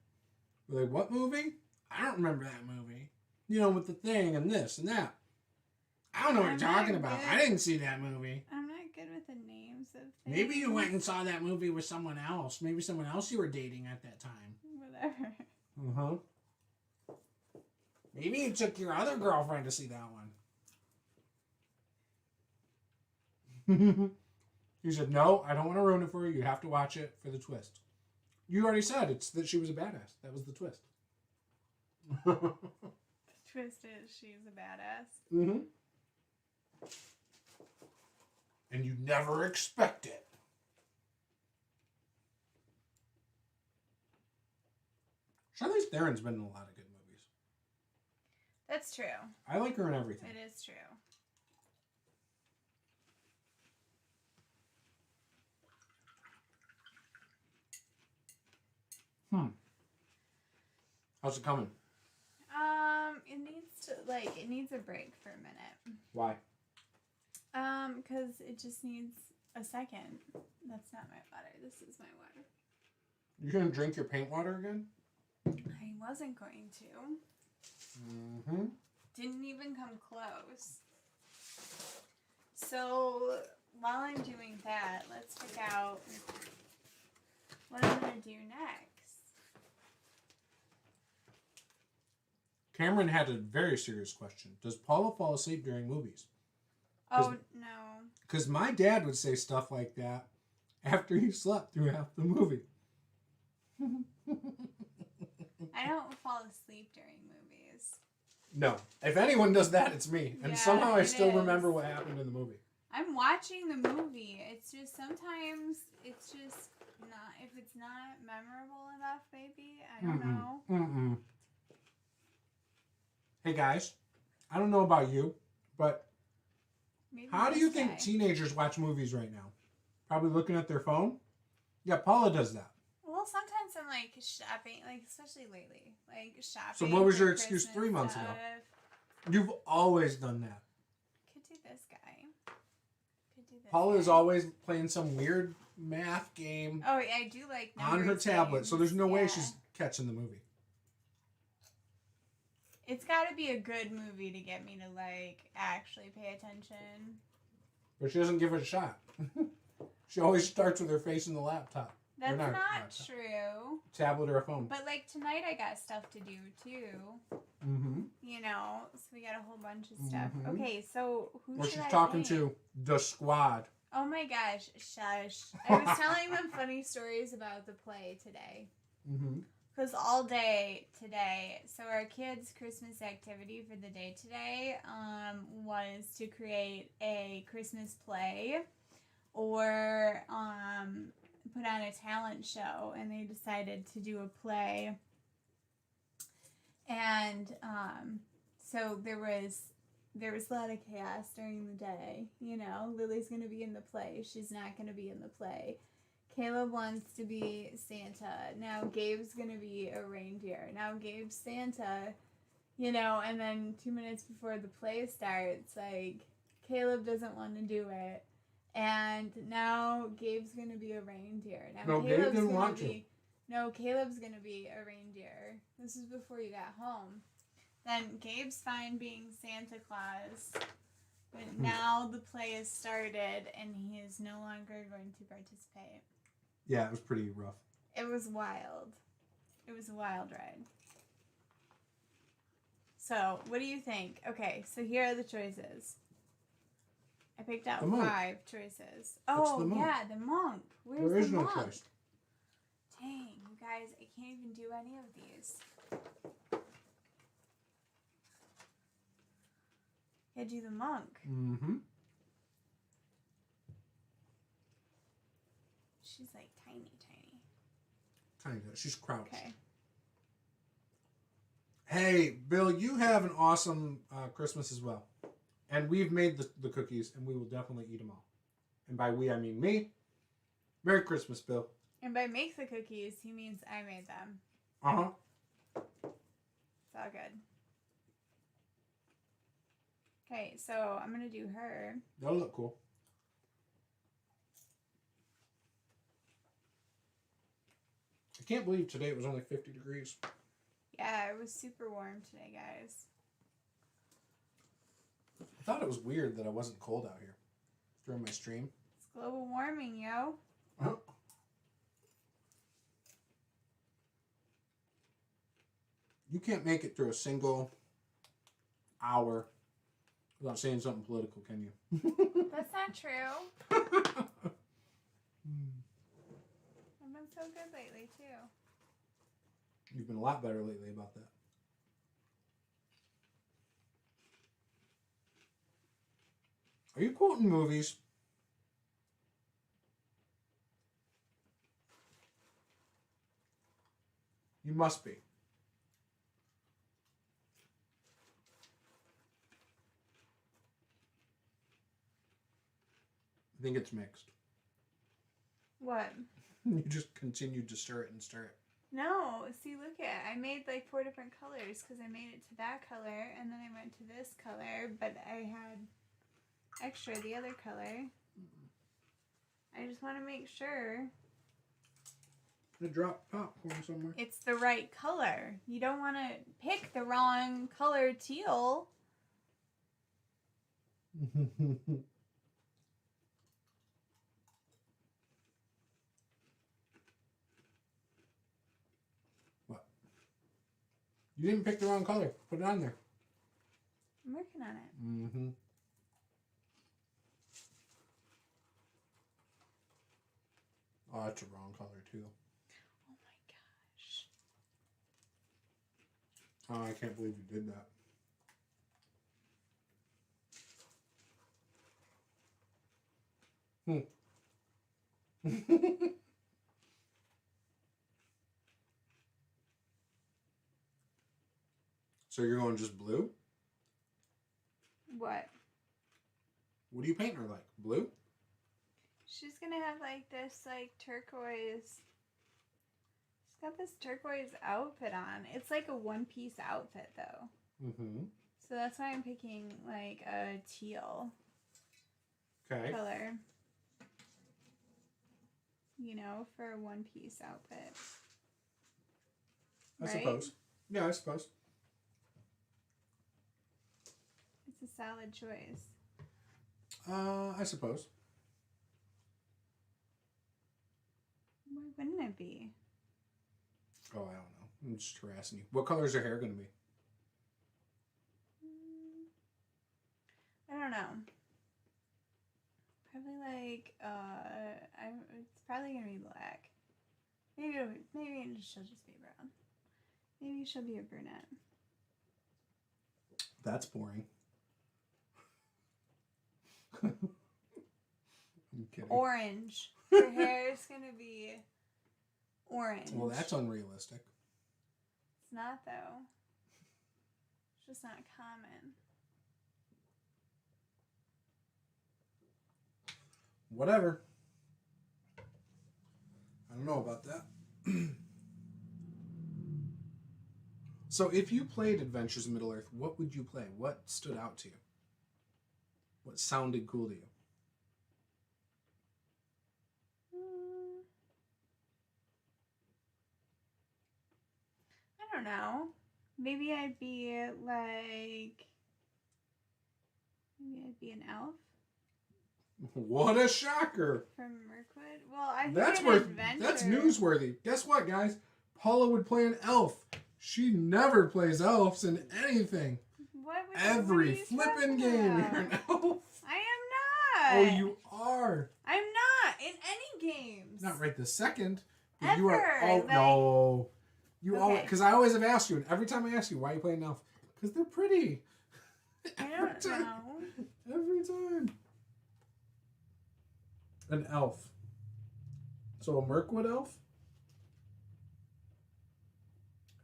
You're like, what movie? I don't remember that movie. You know, with the thing and this and that. I don't know what you're talking about. I didn't see that movie. I'm not good with the names of things. Maybe you went and saw that movie with someone else. Maybe someone else you were dating at that time. Whatever. Uh-huh. Maybe you took your other girlfriend to see that one. You said, no, I don't want to ruin it for you. You have to watch it for the twist. You already said it's that she was a badass. That was the twist. The twist is she's a badass. Mm-hmm. And you never expect it. Charlize Theron's been in a lot of good movies. That's true. I like her in everything. It is true. How's it coming? It needs a break for a minute. Why? Because it just needs a second. That's not my water. This is my water. You gonna drink your paint water again? I wasn't going to. Mm-hmm. Didn't even come close. So while I'm doing that, let's pick out what I'm gonna do next. Cameron had a very serious question. Does Paula fall asleep during movies? Oh, no. Because my dad would say stuff like that after he slept through half the movie. I don't fall asleep during movies. No. If anyone does that, it's me. And Yeah, somehow I still is. remember what happened in the movie. I'm watching the movie. It's just sometimes it's just not, if it's not memorable enough, maybe. I don't know. Mm-mm. Hey guys, I don't know about you, but Maybe how do you this think guy. teenagers watch movies right now? Probably looking at their phone? Yeah, Paula does that. Well, sometimes I'm like shopping, like especially lately, like shopping. So what was for your excuse Christmas 3 months ago? stuff. You've always done that. Could do this guy. Could do this. Paula is guy. always playing some weird math game Oh, yeah, I do like on her numbers tablet, so games. there's no way Yeah. she's catching the movie. It's got to be a good movie to get me to like actually pay attention. But she doesn't give it a shot. She always starts with her face in the laptop. That's Or not laptop. true. Tablet or a phone. But like tonight, I got stuff to do too. Mm-hmm. You know, so we got a whole bunch of stuff. Mhm. Okay, so who Or should she's I talking pick? to the squad. Oh my gosh, shush! I was telling them funny stories about the play today. Mm-hmm. Because all day today, so our kids' Christmas activity for the day today was to create a Christmas play or put on a talent show, and they decided to do a play. And so there was a lot of chaos during the day. You know, Lily's going to be in the play. She's not going to be in the play. Caleb wants to be Santa. Now Gabe's going to be a reindeer. Now Gabe's Santa, you know, and then 2 minutes before the play starts, like, Caleb doesn't want to do it. And now Gabe's going to be a reindeer. Now No, Gabe didn't want to. No, Caleb's going to be a reindeer. This is before you got home. Then Gabe's fine being Santa Claus. But now the play has started and he is no longer going to participate. Yeah, it was pretty rough. It was wild. It was a wild ride. So, what do you think? Okay, so here are the choices. I picked out The monk. 5 choices. Oh, the monk. yeah, the monk. Where's There is the no monk? choice. Dang, you guys, I can't even do any of these. Gotta do the monk. Mm-hmm. She's like tiny. Kind of. She's crouched. Okay. Hey, Bill, you have an awesome Christmas as well. And we've made the cookies, and we will definitely eat them all. And by we, I mean me. Merry Christmas, Bill. And by make the cookies, he means I made them. Uh-huh. It's all good. Okay, so I'm going to do her. That'll look cool. I can't believe today it was only 50 degrees. Yeah, it was super warm today, guys. I thought it was weird that I wasn't cold out here during my stream. It's global warming, yo. Oh. You can't make it through a single hour without saying something political, can you? That's not true. I've been so good lately, too. You've been a lot better lately about that. Are you quoting movies? You must be. I think it's mixed. What? You just continued to stir it and stir it. No, see, look at it. I made like 4 different colors because I made it to that color and then I went to this color, but I had extra the other color. I just want to make sure I dropped popcorn somewhere. it's the right color. You don't want to pick the wrong color teal. What? You didn't pick the wrong color. Put it on there. I'm working on it. Mm-hmm. Oh, that's a wrong color too. Oh my gosh. Oh, I can't believe you did that. So you're going just blue? What? What do you paint her like? Blue? She's gonna have like this like turquoise. She's got this turquoise outfit on. It's like a one-piece outfit though. Mm-hmm. So that's why I'm picking like a teal Okay. color. You know, for a one-piece outfit. I Right? suppose. Yeah, I suppose. It's a solid choice. I suppose. Why wouldn't it be? Oh, I don't know. I'm just harassing you. What color is her hair going to be? I don't know. Probably like it's probably gonna be black. Maybe she'll just be brown. Maybe she'll be a brunette. That's boring. I'm kidding. Orange. Her hair is gonna be orange. Well, that's unrealistic. It's not though. It's just not common. Whatever. I don't know about that. So if you played Adventures in Middle-earth, what would you play? What stood out to you? What sounded cool to you? I don't know. Maybe I'd be like... Maybe I'd be an elf. What a shocker! From Mirkwood? Well, I think That's an worth. adventure. That's newsworthy. Guess what, guys? Paula would play an elf. She never plays elves in anything. What Every are you flipping talking game, about? you're an elf. I am not. Oh, you are. I'm not in any games. Not right this second. But Ever. you are. Oh like, no. You Okay. always, because I always have asked you, and every time I ask you, why are you playing an elf? Because they're pretty. I don't know. Every time. An elf. So a Mirkwood elf?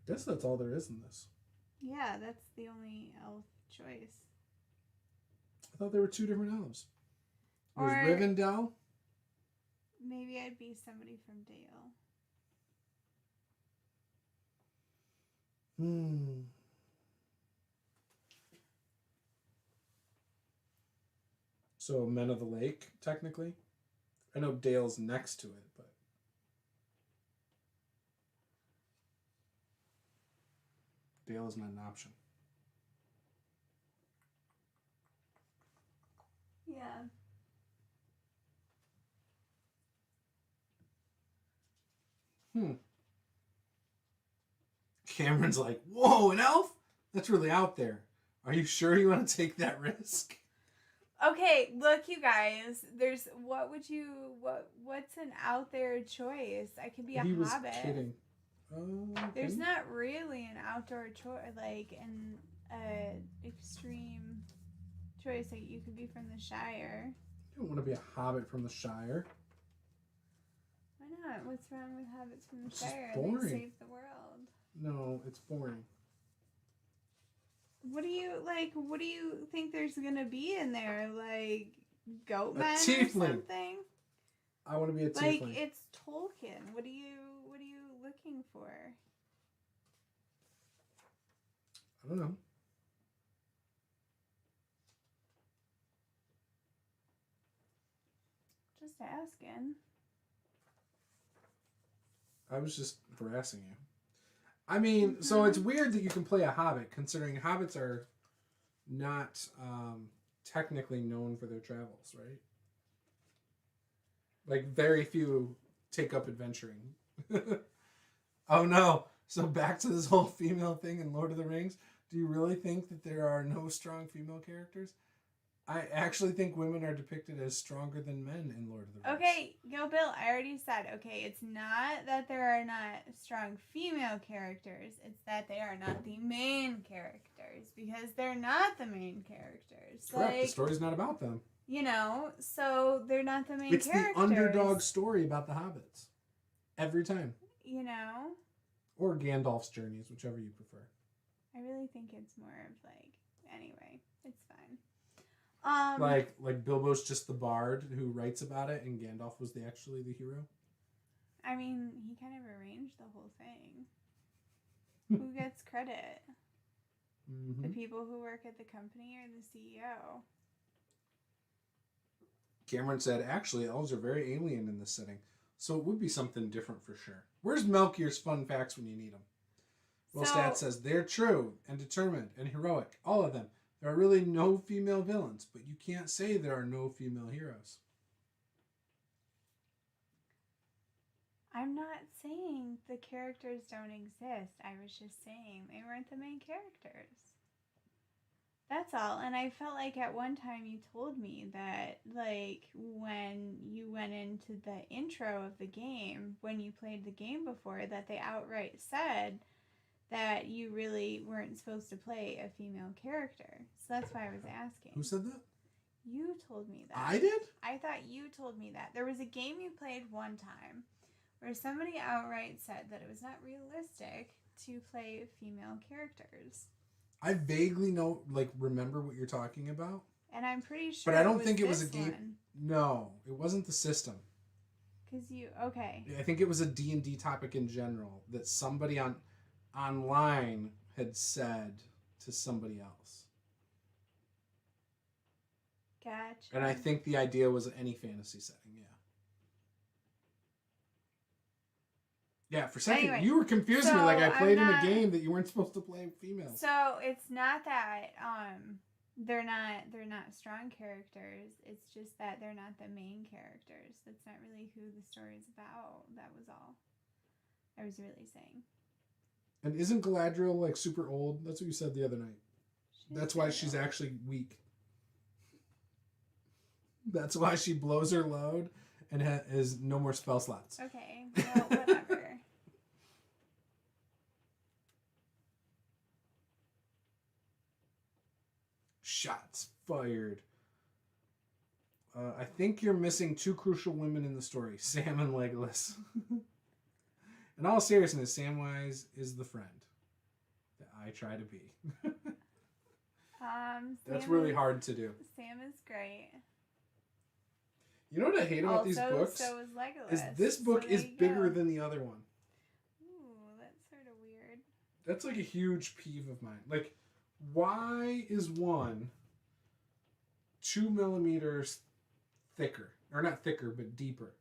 I guess that's all there is in this. Yeah, that's the only elf choice. I thought there were two different elves. There's Or Rivendell. maybe I'd be somebody from Dale. So Men of the Lake, technically. I know Dale's next to it, but Dale is not an option. Yeah. Cameron's like, whoa, an elf? That's really out there. Are you sure you want to take that risk? Okay, look, you guys. There's what's an out there choice? I could be a He was hobbit. kidding. There's not really an outdoor choice, like an extreme choice. Like you could be from the Shire. You don't want to be a hobbit from the Shire. Why not? What's wrong with hobbits from the It's just Shire? boring. They save the world. No, it's boring. What do you think there's gonna be in there? Like goat A men or tiefling. something? I want to be a Like tiefling. it's Tolkien. What are you looking for? I don't know. Just asking. I was just harassing you. I mean, so it's weird that you can play a hobbit, considering hobbits are not technically known for their travels, right? Like, very few take up adventuring. Oh no. So back to this whole female thing in Lord of the Rings. Do you really think that there are no strong female characters? I actually think women are depicted as stronger than men in Lord of the Rings. Okay, Bill, I already said, okay, it's not that there are not strong female characters, it's that they are not the main characters, because they're not the main characters. Correct, like, the story's not about them. You know, so they're not the main It's characters. the underdog story about the hobbits. Every time. You know? Or Gandalf's journeys, whichever you prefer. I really think it's more of like, anyway, it's fine. Like Bilbo's just the bard who writes about it, and Gandalf was actually the hero. I mean, he kind of arranged the whole thing. Who gets credit? Mm-hmm. The people who work at the company or the CEO? Cameron said, actually, elves are very alien in this setting, so it would be something different for sure. Where's Melkier's fun facts when you need them? Willstat says, they're true and determined and heroic, all of them. There are really no female villains, but you can't say there are no female heroes. I'm not saying the characters don't exist. I was just saying they weren't the main characters. That's all. And I felt like at one time you told me that, like, when you went into the intro of the game, when you played the game before, that they outright said that you really weren't supposed to play a female character. So that's why I was asking. Who said that? You told me that. I did? I thought you told me that. There was a game you played one time where somebody outright said that it was not realistic to play female characters. I vaguely remember what you're talking about. And I'm pretty sure But I don't think it was a game. One. No, it wasn't the system. Okay. I think it was a D&D topic in general that somebody online had said to somebody else. Gotcha. And I think the idea was any fantasy setting, yeah. Yeah, for a second, anyway, you were confusing me like I played in a game that you weren't supposed to play females. So it's not that they're not strong characters. It's just that they're not the main characters. That's not really who the story's about. That was all I was really saying. And isn't Galadriel like super old? That's what you said the other night. That's why she's actually weak. That's why she blows her load and has no more spell slots. Okay, well, whatever. Shots fired. I think you're missing two crucial women in the story, Sam and Legolas. In all seriousness, Samwise is the friend that I try to be. That's really hard to do. Sam is great. You know what I hate about these books? So is Legolas. Is this book is bigger than the other one. Ooh, that's sort of weird. That's like a huge peeve of mine. Like, why is one 2 millimeters thicker? Or not thicker, but deeper.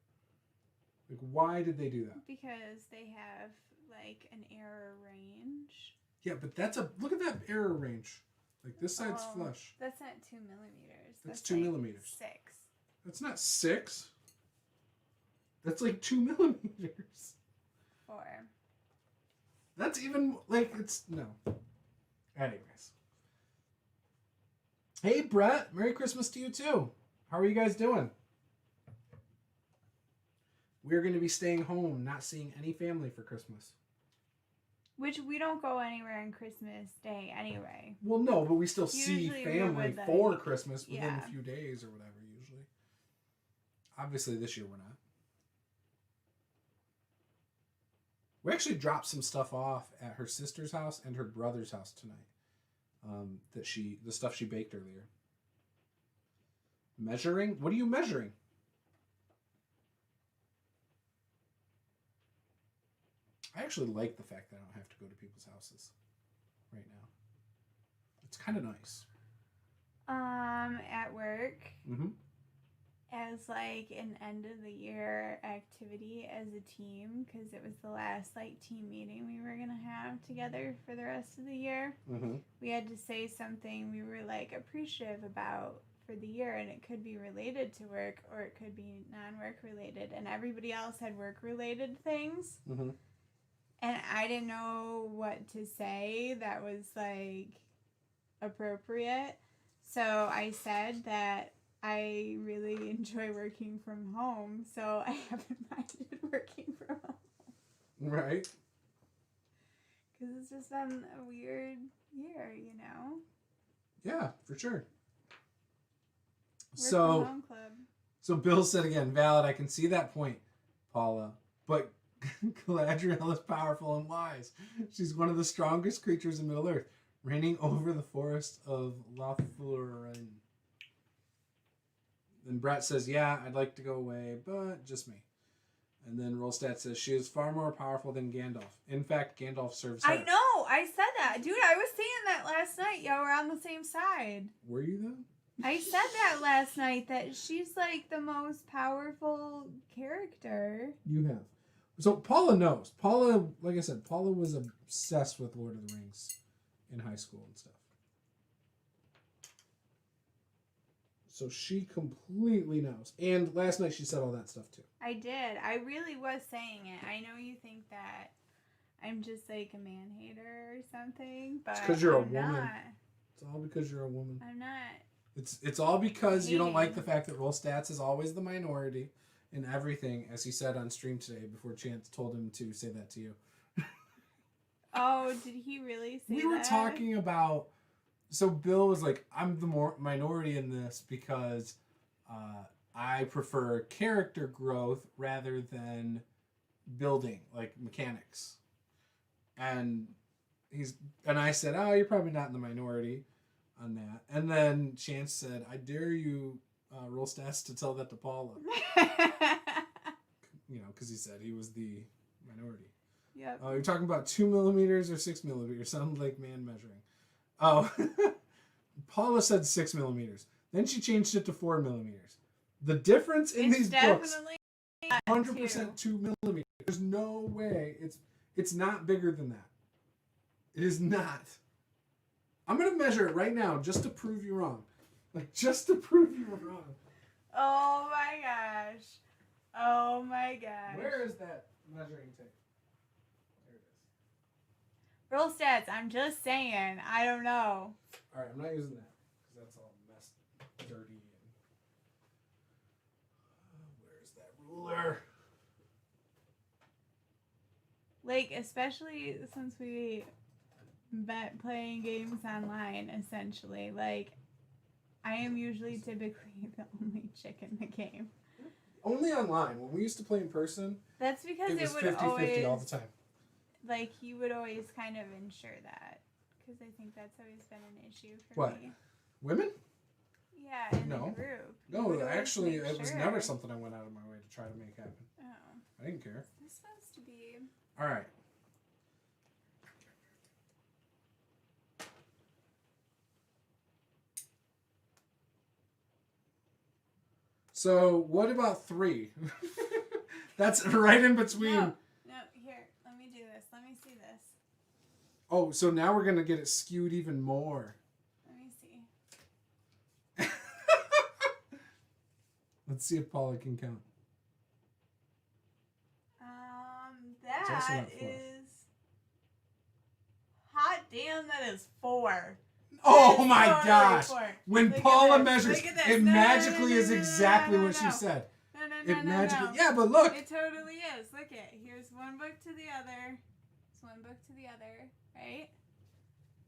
Like, why did they do that? Because they have, like, an error range. Yeah, but look at that error range. Like, this side's flush. That's not 2 millimeters. That's 2 millimeters. 6. That's not 6. That's like 2 millimeters. 4. That's even, like, it's, no. Anyways. Hey, Brett. Merry Christmas to you, too. How are you guys doing? We're going to be staying home, not seeing any family for Christmas. Which we don't go anywhere on Christmas Day anyway. Well, no, but we still Usually see family for Christmas within a few days or whatever, usually. Obviously, this year we're not. We actually dropped some stuff off at her sister's house and her brother's house tonight. The stuff she baked earlier. Measuring? What are you measuring? I actually like the fact that I don't have to go to people's houses right now. It's kind of nice. At work, Mm-hmm. as like an end of the year activity as a team, because it was the last like team meeting we were gonna have together for the rest of the year. Mm-hmm. We had to say something we were like appreciative about for the year, and it could be related to work or it could be non-work related, and everybody else had work related things. Mm-hmm. And I didn't know what to say that was, like, appropriate. So I said that I really enjoy working from home, so I haven't minded working from home. Right. Because it's just been a weird year, you know? Yeah, for sure. Work from home club. So Bill said again, valid, I can see that point, Paula, but Galadriel is powerful and wise. She's one of the strongest creatures in Middle-earth, reigning over the forest of Lothlórien. Then Brett says, yeah, I'd like to go away, but just me. And then Rolstat says, she is far more powerful than Gandalf. In fact, Gandalf serves her. I know, I said that. Dude, I was saying that last night. Yeah, we're on the same side. Were you then? I said that last night, that she's like the most powerful character. You have. So Paula knows. Paula, like I said, Paula was obsessed with Lord of the Rings in high school and stuff. So she completely knows. And last night she said all that stuff too. I did. I really was saying it. I know you think that I'm just like a man hater or something, but it's because you're a I'm woman. not. It's all because you're a woman. I'm not. It's all because you don't like the fact that Rolstats is always the minority in everything, as he said on stream today before Chance told him to say that to you. Oh, did he really say that? We were talking about... So Bill was like, I'm the more minority in this because I prefer character growth rather than building, like mechanics. And I said, oh, you're probably not in the minority on that. And then Chance said, I dare you, Rolstats, to tell that to Paula. Because he said he was the minority. Yep. You're talking about 2 millimeters or 6 millimeters. Sounds like man measuring. Oh, Paula said 6 millimeters. Then she changed it to 4 millimeters. The difference in these books, 100% 2 millimeters. There's no way. It's not bigger than that. It is not. I'm going to measure it right now just to prove you wrong. Like, just to prove you wrong. Oh my gosh. Oh my gosh. Where is that measuring tape? There it is. Roll stats. I'm just saying. I don't know. All right, I'm not using that because that's all messed, dirty. And where's that ruler? Like, especially since we bet playing games online, essentially. Like, I am usually typically the only chick in the game. Only online. When we used to play in person, that's because it was would 50-50 always, all the time. like, he would always kind of ensure that. because I think that's always been an issue for What? me. Women? Yeah, in No. the group. No, actually, it was never something I went out of my way to try to make happen. Oh. I didn't care. Is this supposed to be... All right. So, what about 3? That's right in between. No, here, let me do this. Let me see this. Oh, so now we're going to get it skewed even more. Let me see. Let's see if Paula can count. That is... Hot damn, that is 4. Oh my gosh! 4. When Look Paula at this. measures, Look at this. it No, magically no, is no, exactly no, what she said. No. It magically, yeah, but look. It totally is. Look at, here's one book to the other. It's one book to the other, right?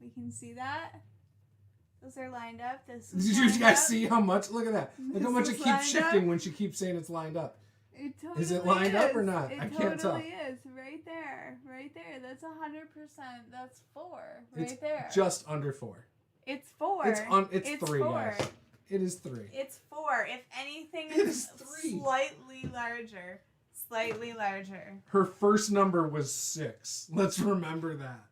We can see that. Those are lined up. This is Did you guys see how much? Look at that. Look how much it keeps shifting when she keeps saying it's lined up. It totally is it lined up or not? It I can't tell. totally is. Right there. Right there. That's 100%. That's 4. Right It's there. just under 4. It's 4. It's 3, 4. guys. It is 3. It's 4. If anything, It is 3. Slightly larger. Slightly larger. Her first number was 6. Let's remember that.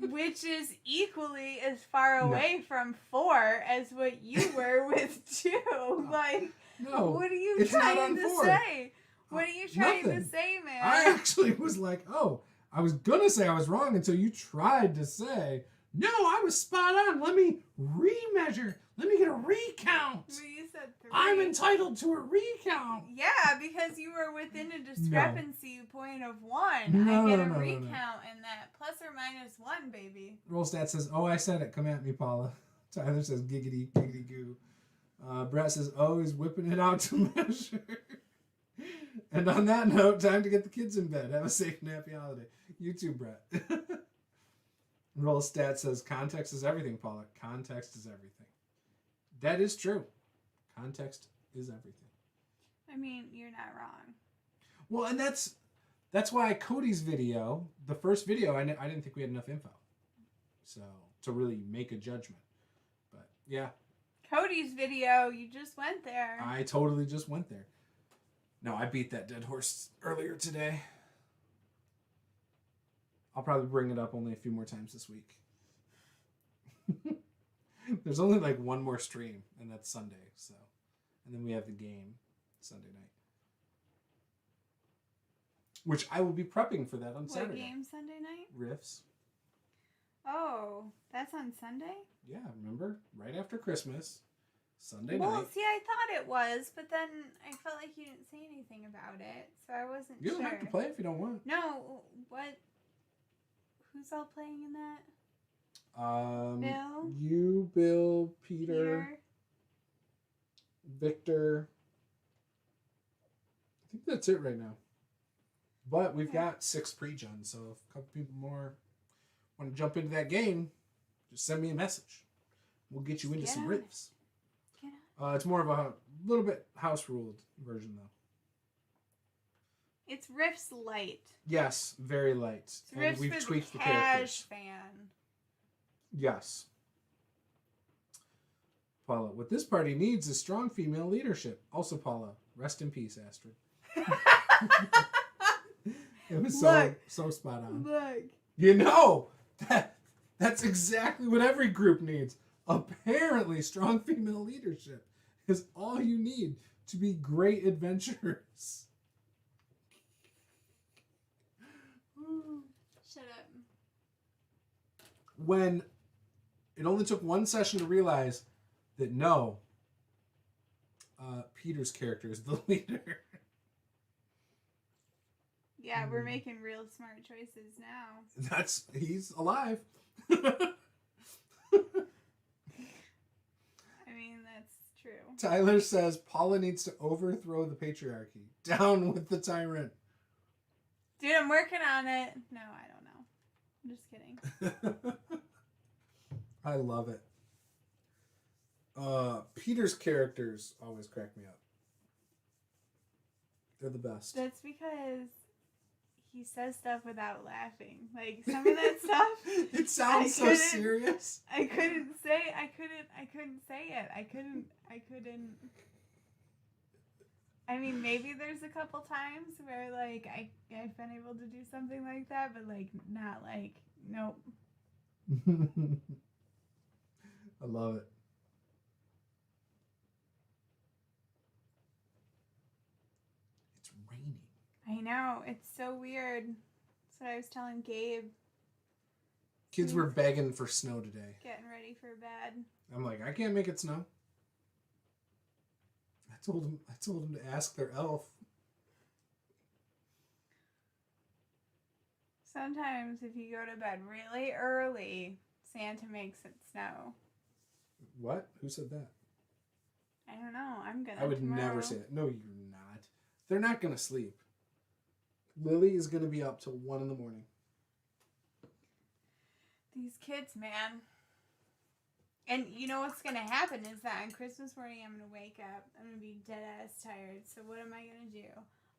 Which is equally as far away from 4 as what you were with 2. Like, no, what are you it's not trying on to 4. say? What are you trying Nothing. to say, man? I actually was like, oh, I was going to say I was wrong until you tried to say, no, I was spot on. Let me remeasure. Let me get a recount. Well, you said 3. I'm entitled to a recount. Yeah, because you were within a discrepancy point of 1. No, I get a no, recount in that. Plus or minus 1, baby. Rollstat says, oh, I said it. Come at me, Paula. Tyler says, giggity, giggity goo. Brett says, oh, he's whipping it out to measure. And on that note, time to get the kids in bed. Have a safe and happy holiday. You too, Brett. Rollstat says, context is everything, Paula. Context is everything. That is true. Context is everything. I mean, you're not wrong. Well, and that's why Cody's video, the first video, I didn't think we had enough info. So, to really make a judgment. But, yeah. Cody's video, you just went there. I totally just went there. No, I beat that dead horse earlier today. I'll probably bring it up only a few more times this week. There's only like one more stream, and that's Sunday. So, and then we have the game Sunday night, which I will be prepping for that on Saturday. What game Sunday night? Riffs. Oh, that's on Sunday? Yeah, remember? Right after Christmas, Sunday Well, night. see, I thought it was, but then I felt like you didn't say anything about it, so I wasn't You sure. don't have to play if you don't want. No, what? Who's all playing in that? Bill? You, Bill, Peter, Victor. I think that's it right now. But we've got 6 pre-gens, so if a couple people more want to jump into that game, just send me a message. We'll get you into some riffs. It's more of a little bit house-ruled version, though. It's Riffs Light. Yes, very light. It's and Riffs we've for tweaked the the characters. fan. Yes. Paula, what this party needs is strong female leadership. Also, Paula, rest in peace, Astrid. It was so spot on. Look. You know, that's exactly what every group needs. Apparently, strong female leadership is all you need to be great adventurers. Shut up. When it only took one session to realize that no, Peter's character is the leader. Yeah, we're making real smart choices now. He's alive. I mean, that's true. Tyler says Paula needs to overthrow the patriarchy. Down with the tyrant. Dude, I'm working on it. No, I don't know. I'm just kidding. I love it. Peter's characters always crack me up. They're the best. That's because he says stuff without laughing. Like some of that stuff. It sounds so serious. I couldn't say it. I couldn't. I mean, maybe there's a couple times where like I've been able to do something like that, but like not like nope. I love it. It's raining. I know, it's so weird. That's what I was telling Gabe. Kids were begging for snow today. Getting ready for bed. I'm like, I can't make it snow. I told him to ask their elf. Sometimes if you go to bed really early, Santa makes it snow. What? Who said that? I don't know. I'm gonna. I would never say that. No, you're not. They're not gonna sleep. Lily is gonna be up till 1 in the morning. These kids, man. And you know what's gonna happen is that on Christmas morning I'm gonna wake up. I'm gonna be dead ass tired. So what am I gonna do?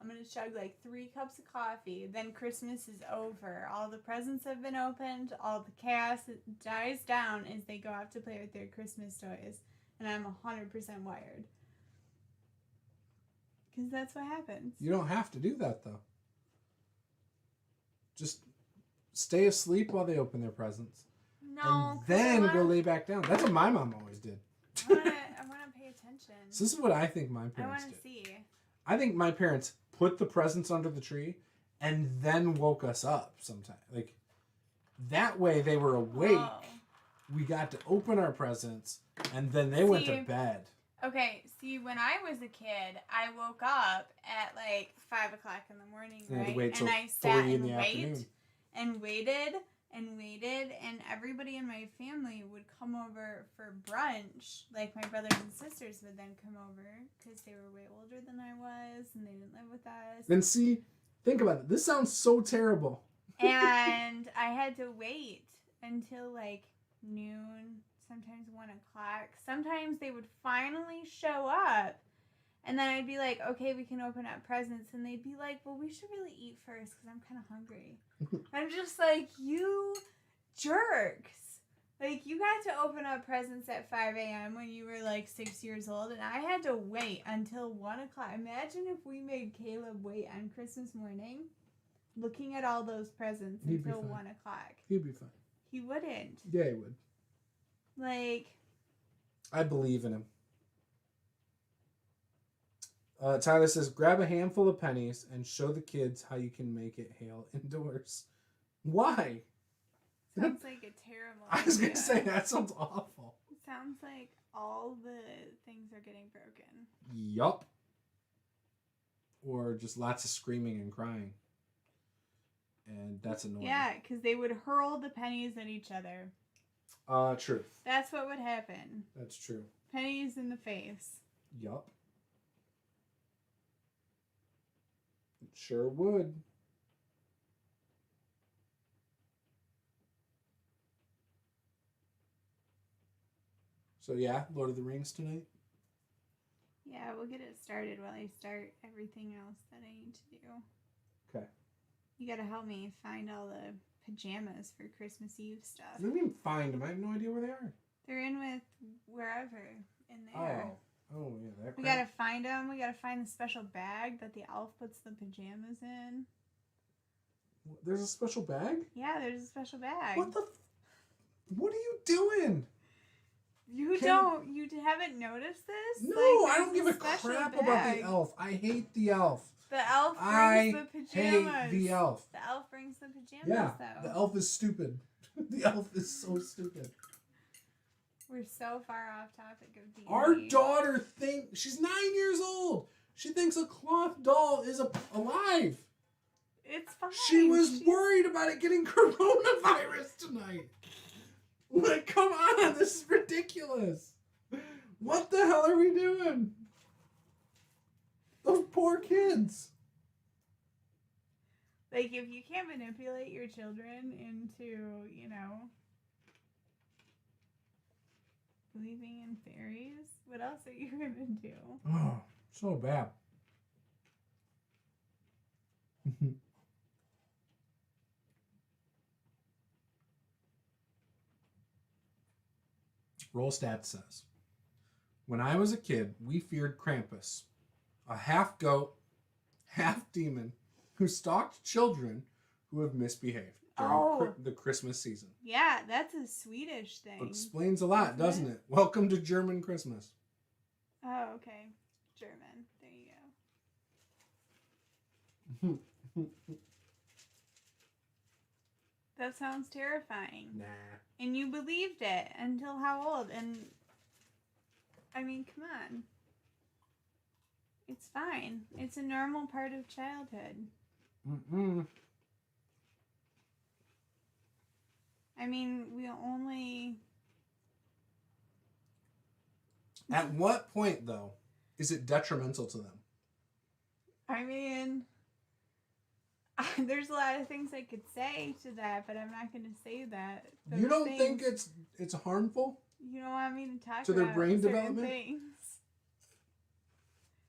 I'm gonna chug like 3 cups of coffee. Then Christmas is over. All the presents have been opened. All the chaos dies down as they go out to play with their Christmas toys. And I'm 100% wired. Because that's what happens. You don't have to do that though. Just stay asleep while they open their presents. No. And then go lay back down. That's what my mom always did. I want to pay attention. So this is what I think my parents did. I want to see. I think my parents put the presents under the tree and then woke us up sometime. Like, that way they were awake. Whoa. We got to open our presents, and then they went to bed. Okay, see, when I was a kid, I woke up at like 5 o'clock in the morning, right? And I sat and waited, and everybody in my family would come over for brunch. Like, my brothers and sisters would then come over because they were way older than I was, and they didn't live with us. Then see, think about it. This sounds so terrible. And I had to wait until like noon, sometimes 1 o'clock. Sometimes they would finally show up, and then I'd be like, okay, we can open up presents, and they'd be like, well, we should really eat first because I'm kind of hungry. I'm just like, you jerks. Like, you got to open up presents at 5 a.m. when you were like 6 years old, and I had to wait until 1 o'clock. Imagine if we made Caleb wait on Christmas morning looking at all those presents until 1 o'clock. He'd be fine. He wouldn't. Yeah, he would. Like, I believe in him. Tyler says, grab a handful of pennies and show the kids how you can make it hail indoors. Why? Sounds like a terrible I was going idea. to say, that sounds awful. It sounds like all the things are getting broken. Yup. Or just lots of screaming and crying. And that's annoying. Yeah, because they would hurl the pennies at each other. Truth. That's what would happen. That's true. Pennies in the face. Yup. It sure would. So yeah, Lord of the Rings tonight? Yeah, we'll get it started while I start everything else that I need to do. Okay. You gotta help me find all the pajamas for Christmas Eve stuff. I don't even find them. I have no idea where they are. They're in with wherever in there. Oh yeah, that. We gotta find them. We gotta find the special bag that the elf puts the pajamas in. There's a special bag? Yeah, there's a special bag. What the? What are you doing? You haven't noticed this? No, like, I don't give a special crap bag. about the elf. I hate the elf. The elf brings I the pajamas. hate the elf. The elf brings the pajamas, Yeah, though. the elf is stupid. The elf is so stupid. We're so far off topic of D&D. Our daughter she's 9 years old. She thinks a cloth doll is alive. It's fine. She was worried about it getting coronavirus tonight. Like, come on, this is ridiculous. What the hell are we doing? Those poor kids. Like, if you can't manipulate your children into, believing in fairies, what else are you going to do? Oh, so bad. Roll Stats says, when I was a kid, we feared Krampus, a half goat, half demon who stalked children who have misbehaved during the Christmas season. Yeah, that's a Swedish thing. Explains a lot, doesn't it? Welcome to German Christmas. Oh, okay. German. There you go. That sounds terrifying. Nah. And you believed it until how old? And I mean, come on. It's fine. It's a normal part of childhood. Mm-mm. I mean, we only... At what point, though, is it detrimental to them? I mean, there's a lot of things I could say to that, but I'm not going to say that. You don't think it's harmful? You don't want me to talk to about their brain certain development? things.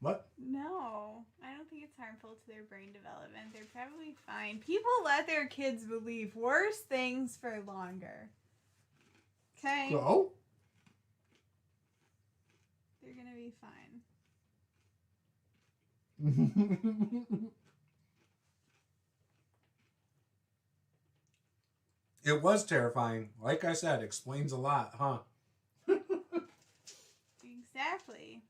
What? No, I don't think it's harmful to their brain development. They're probably fine. People let their kids believe worse things for longer. Okay? So? They're going to be fine. It was terrifying. Like I said, explains a lot, huh? Exactly.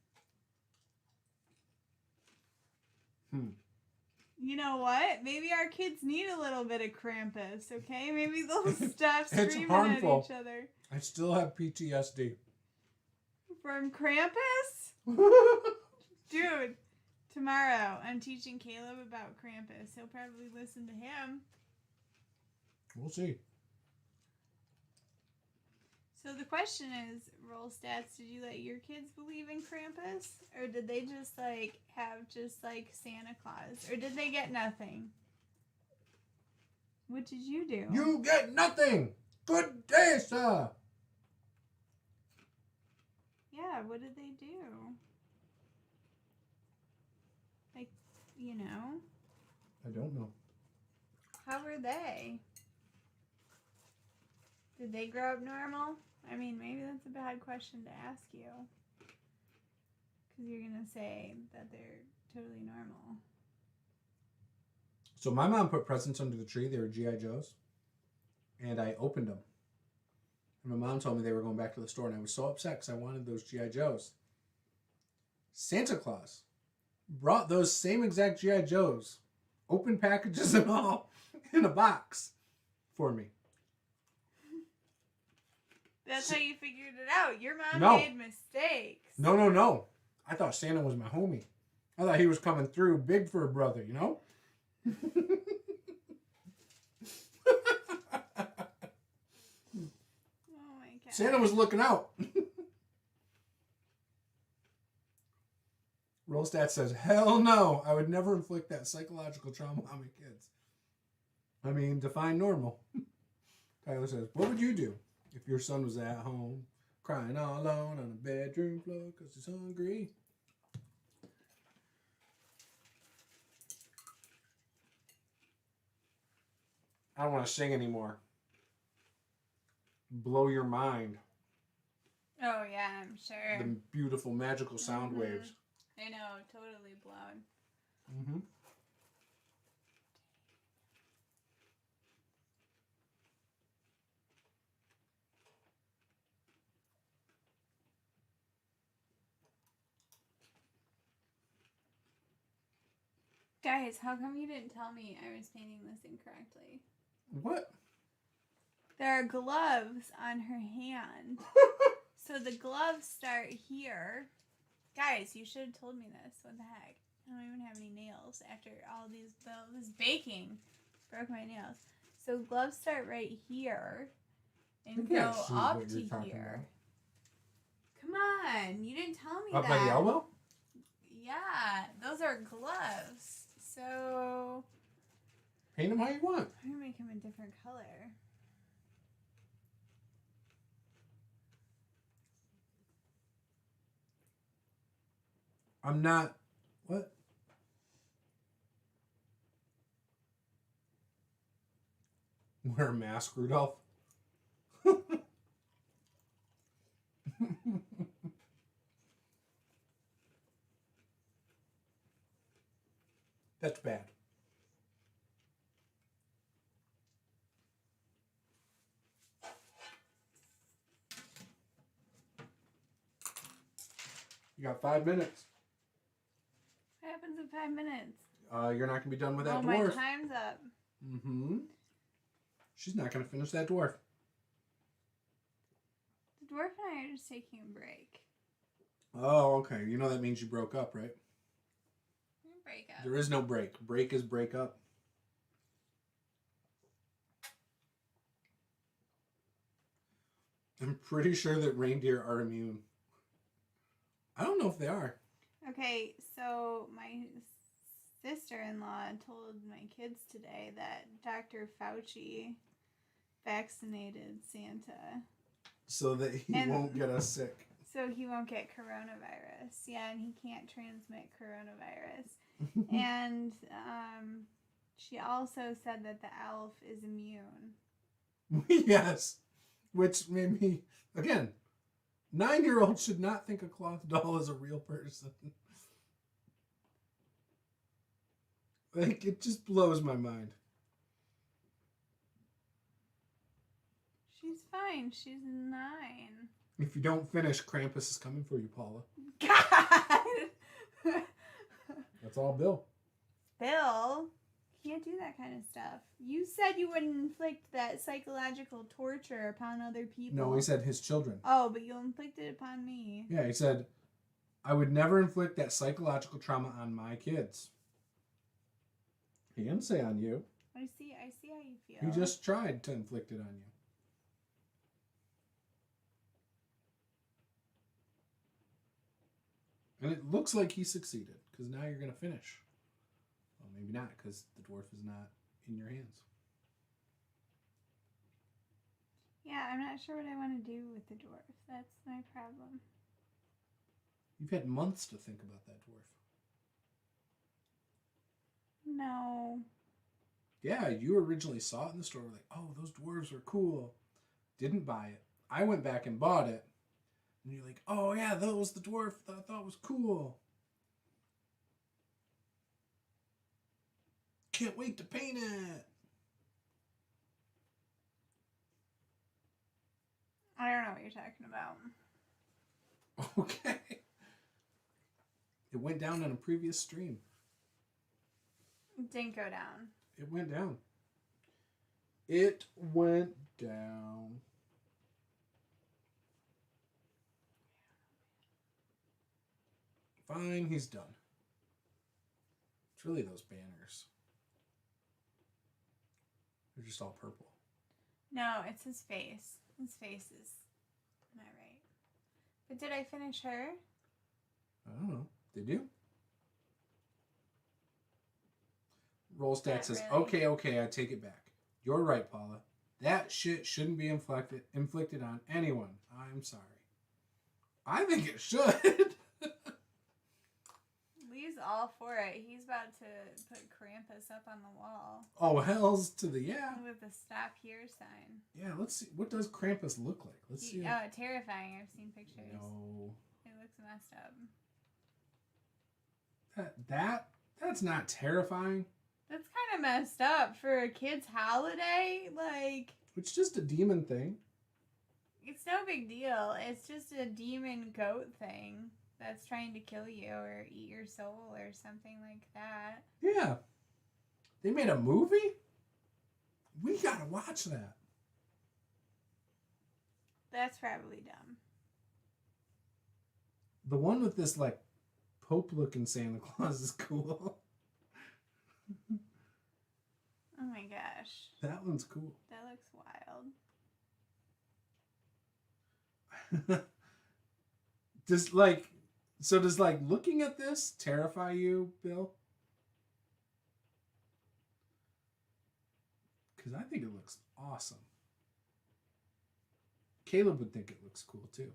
You know what? Maybe our kids need a little bit of Krampus, okay? Maybe they'll stop screaming at each other. I still have PTSD. From Krampus? Dude, tomorrow I'm teaching Caleb about Krampus. He'll probably listen to him. We'll see. So the question is, Roll Stats, did you let your kids believe in Krampus? Or did they just have Santa Claus? Or did they get nothing? What did you do? You get nothing! Good day, sir! Yeah, what did they do? I don't know. How were they? Did they grow up normal? I mean, maybe that's a bad question to ask you. Because you're going to say that they're totally normal. So my mom put presents under the tree. They were G.I. Joes. And I opened them. And my mom told me they were going back to the store. And I was so upset because I wanted those G.I. Joes. Santa Claus brought those same exact G.I. Joes, open packages and all, in a box for me. That's how you figured it out. Your mom made mistakes. No. I thought Santa was my homie. I thought he was coming through big for a brother, you know? Oh my God. Santa was looking out. Roll Stats says, hell no. I would never inflict that psychological trauma on my kids. I mean, define normal. Tyler says, what would you do if your son was at home crying all alone on a bedroom floor because he's hungry? I don't want to sing anymore. Blow your mind. Oh, yeah, I'm sure. The beautiful, magical sound waves. I know, totally blown. Mm-hmm. Guys, how come you didn't tell me I was painting this incorrectly? What? There are gloves on her hand. So the gloves start here. Guys, you should have told me this. What the heck? I don't even have any nails after all this baking broke my nails. So gloves start right here and go up to here. Come on, you didn't tell me up that. by the elbow? Yeah, those are gloves. So paint them how you want. I'm gonna make them a different color. I'm not. What? Wear a mask, Rudolph. You got 5 minutes. What happens in 5 minutes? You're not going to be done with that Oh, dwarf. my time's up. Mm-hmm. She's not going to finish that dwarf. The dwarf and I are just taking a break. Oh, okay. You know that means you broke up, right? Break up. There is no break. Break is break up. I'm pretty sure that reindeer are immune. I don't know if they are. Okay, so my sister-in-law told my kids today that Dr. Fauci vaccinated Santa. So that he won't get us sick. So he won't get coronavirus. Yeah, and he can't transmit coronavirus. And she also said that the elf is immune. Yes. Which made me, again, 9-year-olds should not think a cloth doll is a real person. Like, it just blows my mind. She's fine. She's 9. If you don't finish, Krampus is coming for you, Paula. God! That's all Bill. Bill? Can't do that kind of stuff. You said you wouldn't inflict that psychological torture upon other people. No, he said his children. Oh, but you'll inflict it upon me. Yeah, he said, I would never inflict that psychological trauma on my kids. He didn't say on you. I see how you feel. He just tried to inflict it on you. And it looks like he succeeded, because now you're going to finish. Well, maybe not, because the dwarf is not in your hands. Yeah, I'm not sure what I want to do with the dwarf. That's my problem. You've had months to think about that dwarf. No. Yeah, you originally saw it in the store, like, oh, those dwarves are cool. Didn't buy it. I went back and bought it. And you're like, oh yeah, that was the dwarf that I thought was cool. Can't wait to paint it. I don't know what you're talking about. Okay. It went down on a previous stream. It didn't go down. It went down. It went down. Fine, he's done. It's really those banners. They're just all purple. No, it's his face. His face is not right. But did I finish her? I don't know. Did you? Roll stat Not says, really. okay, I take it back. You're right, Paula. That shit shouldn't be inflicted on anyone. I'm sorry. I think it should. Lee's all for it. He's about to put Krampus up on the wall. Oh, hells to the yeah. With the stop here sign. Yeah, let's see. What does Krampus look like? Let's see. Oh, terrifying. I've seen pictures. No. It looks messed up. That's not terrifying. That's kind of messed up for a kid's holiday. Like, It's just a demon thing. it's no big deal. It's just a demon goat thing that's trying to kill you or eat your soul or something like that. Yeah. They made a movie? We gotta watch that. That's probably dumb. The one with this, like, Pope-looking Santa Claus is cool. Oh my gosh. That one's cool. That looks wild. Does looking at this terrify you, Bill? Because I think it looks awesome. Caleb would think it looks cool too.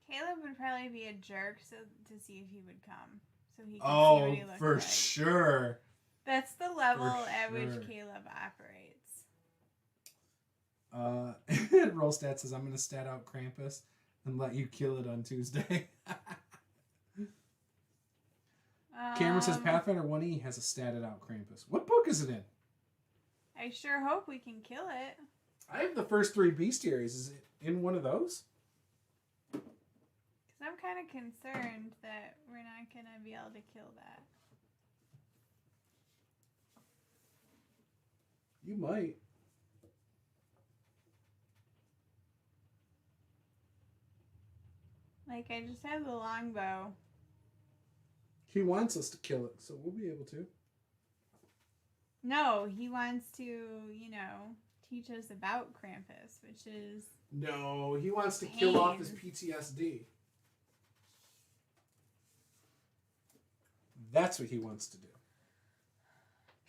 Caleb would probably be a jerk to see if he would come. So he could see Oh, what he looks for like. sure. That's the level For at which sure. Caleb operates. Roll Stat says, I'm going to stat out Krampus and let you kill it on Tuesday. Cameron says Pathfinder 1E has a statted out Krampus. What book is it in? I sure hope we can kill it. I have the first 3 bestiaries. Is it in one of those? Because So I'm kind of concerned that we're not going to be able to kill that. You might. Like, I just have the longbow. He wants us to kill it, so we'll be able to. No, he wants to, you know, teach us about Krampus, which is... No, he wants to pain. kill off his PTSD. That's what he wants to do.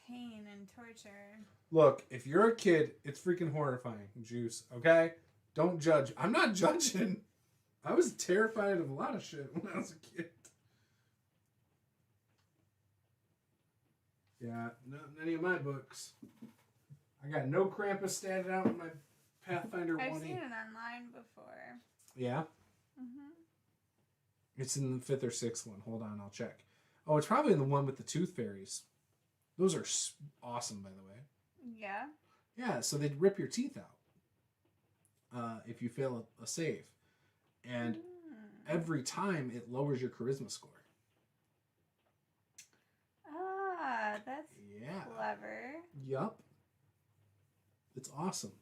Pain and torture. Look, if you're a kid, it's freaking horrifying, Juice, okay? Don't judge. I'm not judging. I was terrified of a lot of shit when I was a kid. Yeah, not in any of my books. I got no Krampus standing out in my Pathfinder 1E. I've seen it online before. Yeah? Mm-hmm. It's in the 5th or 6th one. Hold on, I'll check. Oh, it's probably in the one with the tooth fairies. Those are awesome, by the way. Yeah? Yeah, so they'd rip your teeth out if you fail a save. And every time it lowers your charisma score. Ah, that's clever. Yup. It's awesome.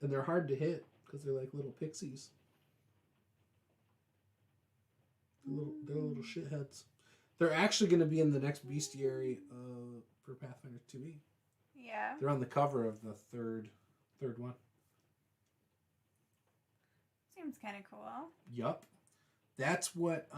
And they're hard to hit because they're like little pixies. They're little shitheads. They're actually going to be in the next bestiary for Pathfinder 2E. Yeah. They're on the cover of the third one. Seems kind of cool. Yup. That's what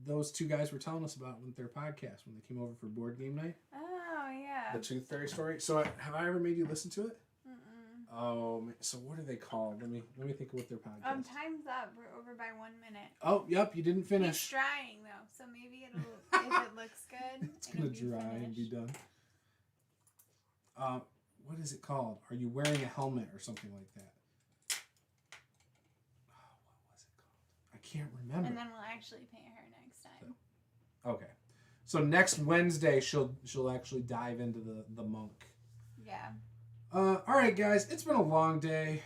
those two guys were telling us about with their podcast when they came over for board game night. Oh, yeah. The Tooth Fairy story. So have I ever made you listen to it? Mm-mm. Oh, so what are they called? Let me think of what their podcast is. Time's up. We're over by 1 minute. Oh, yep, you didn't finish. He's drying, though, so maybe it'll, if it looks good, It's going to dry and be done. What is it called? Are you wearing a helmet or something like that? Oh, what was it called? I can't remember. And then we'll actually paint her next time. Okay. So next Wednesday, she'll actually dive into the monk. Yeah. All right, guys. It's been a long day.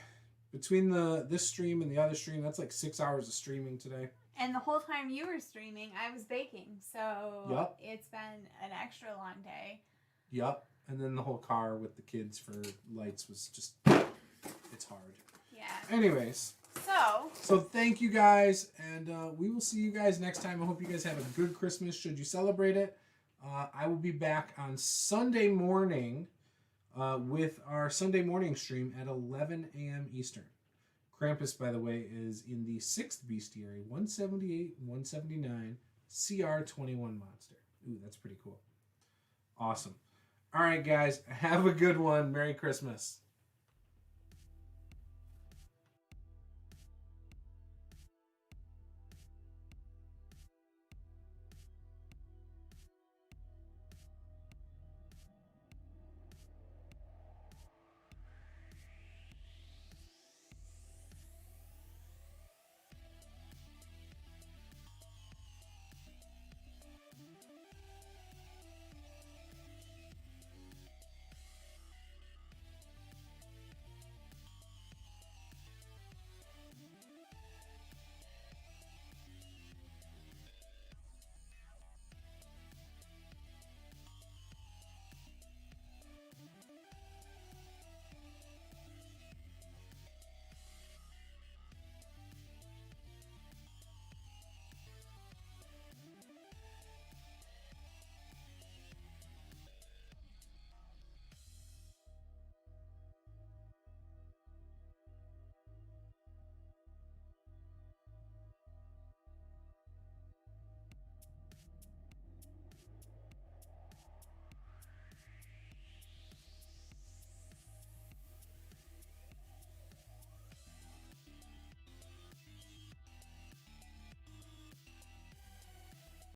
Between this stream and the other stream, that's like 6 hours of streaming today. And the whole time you were streaming, I was baking. So Yup. It's been an extra long day. Yup. And then the whole car with the kids for lights was just, it's hard. Yeah. Anyways. So thank you guys, and we will see you guys next time. I hope you guys have a good Christmas should you celebrate it. I will be back on Sunday morning with our Sunday morning stream at 11 a.m. Eastern. Krampus, by the way, is in the 6th bestiary, 178 and 179, CR21 monster. Ooh, that's pretty cool. Awesome. All right, guys, have a good one. Merry Christmas.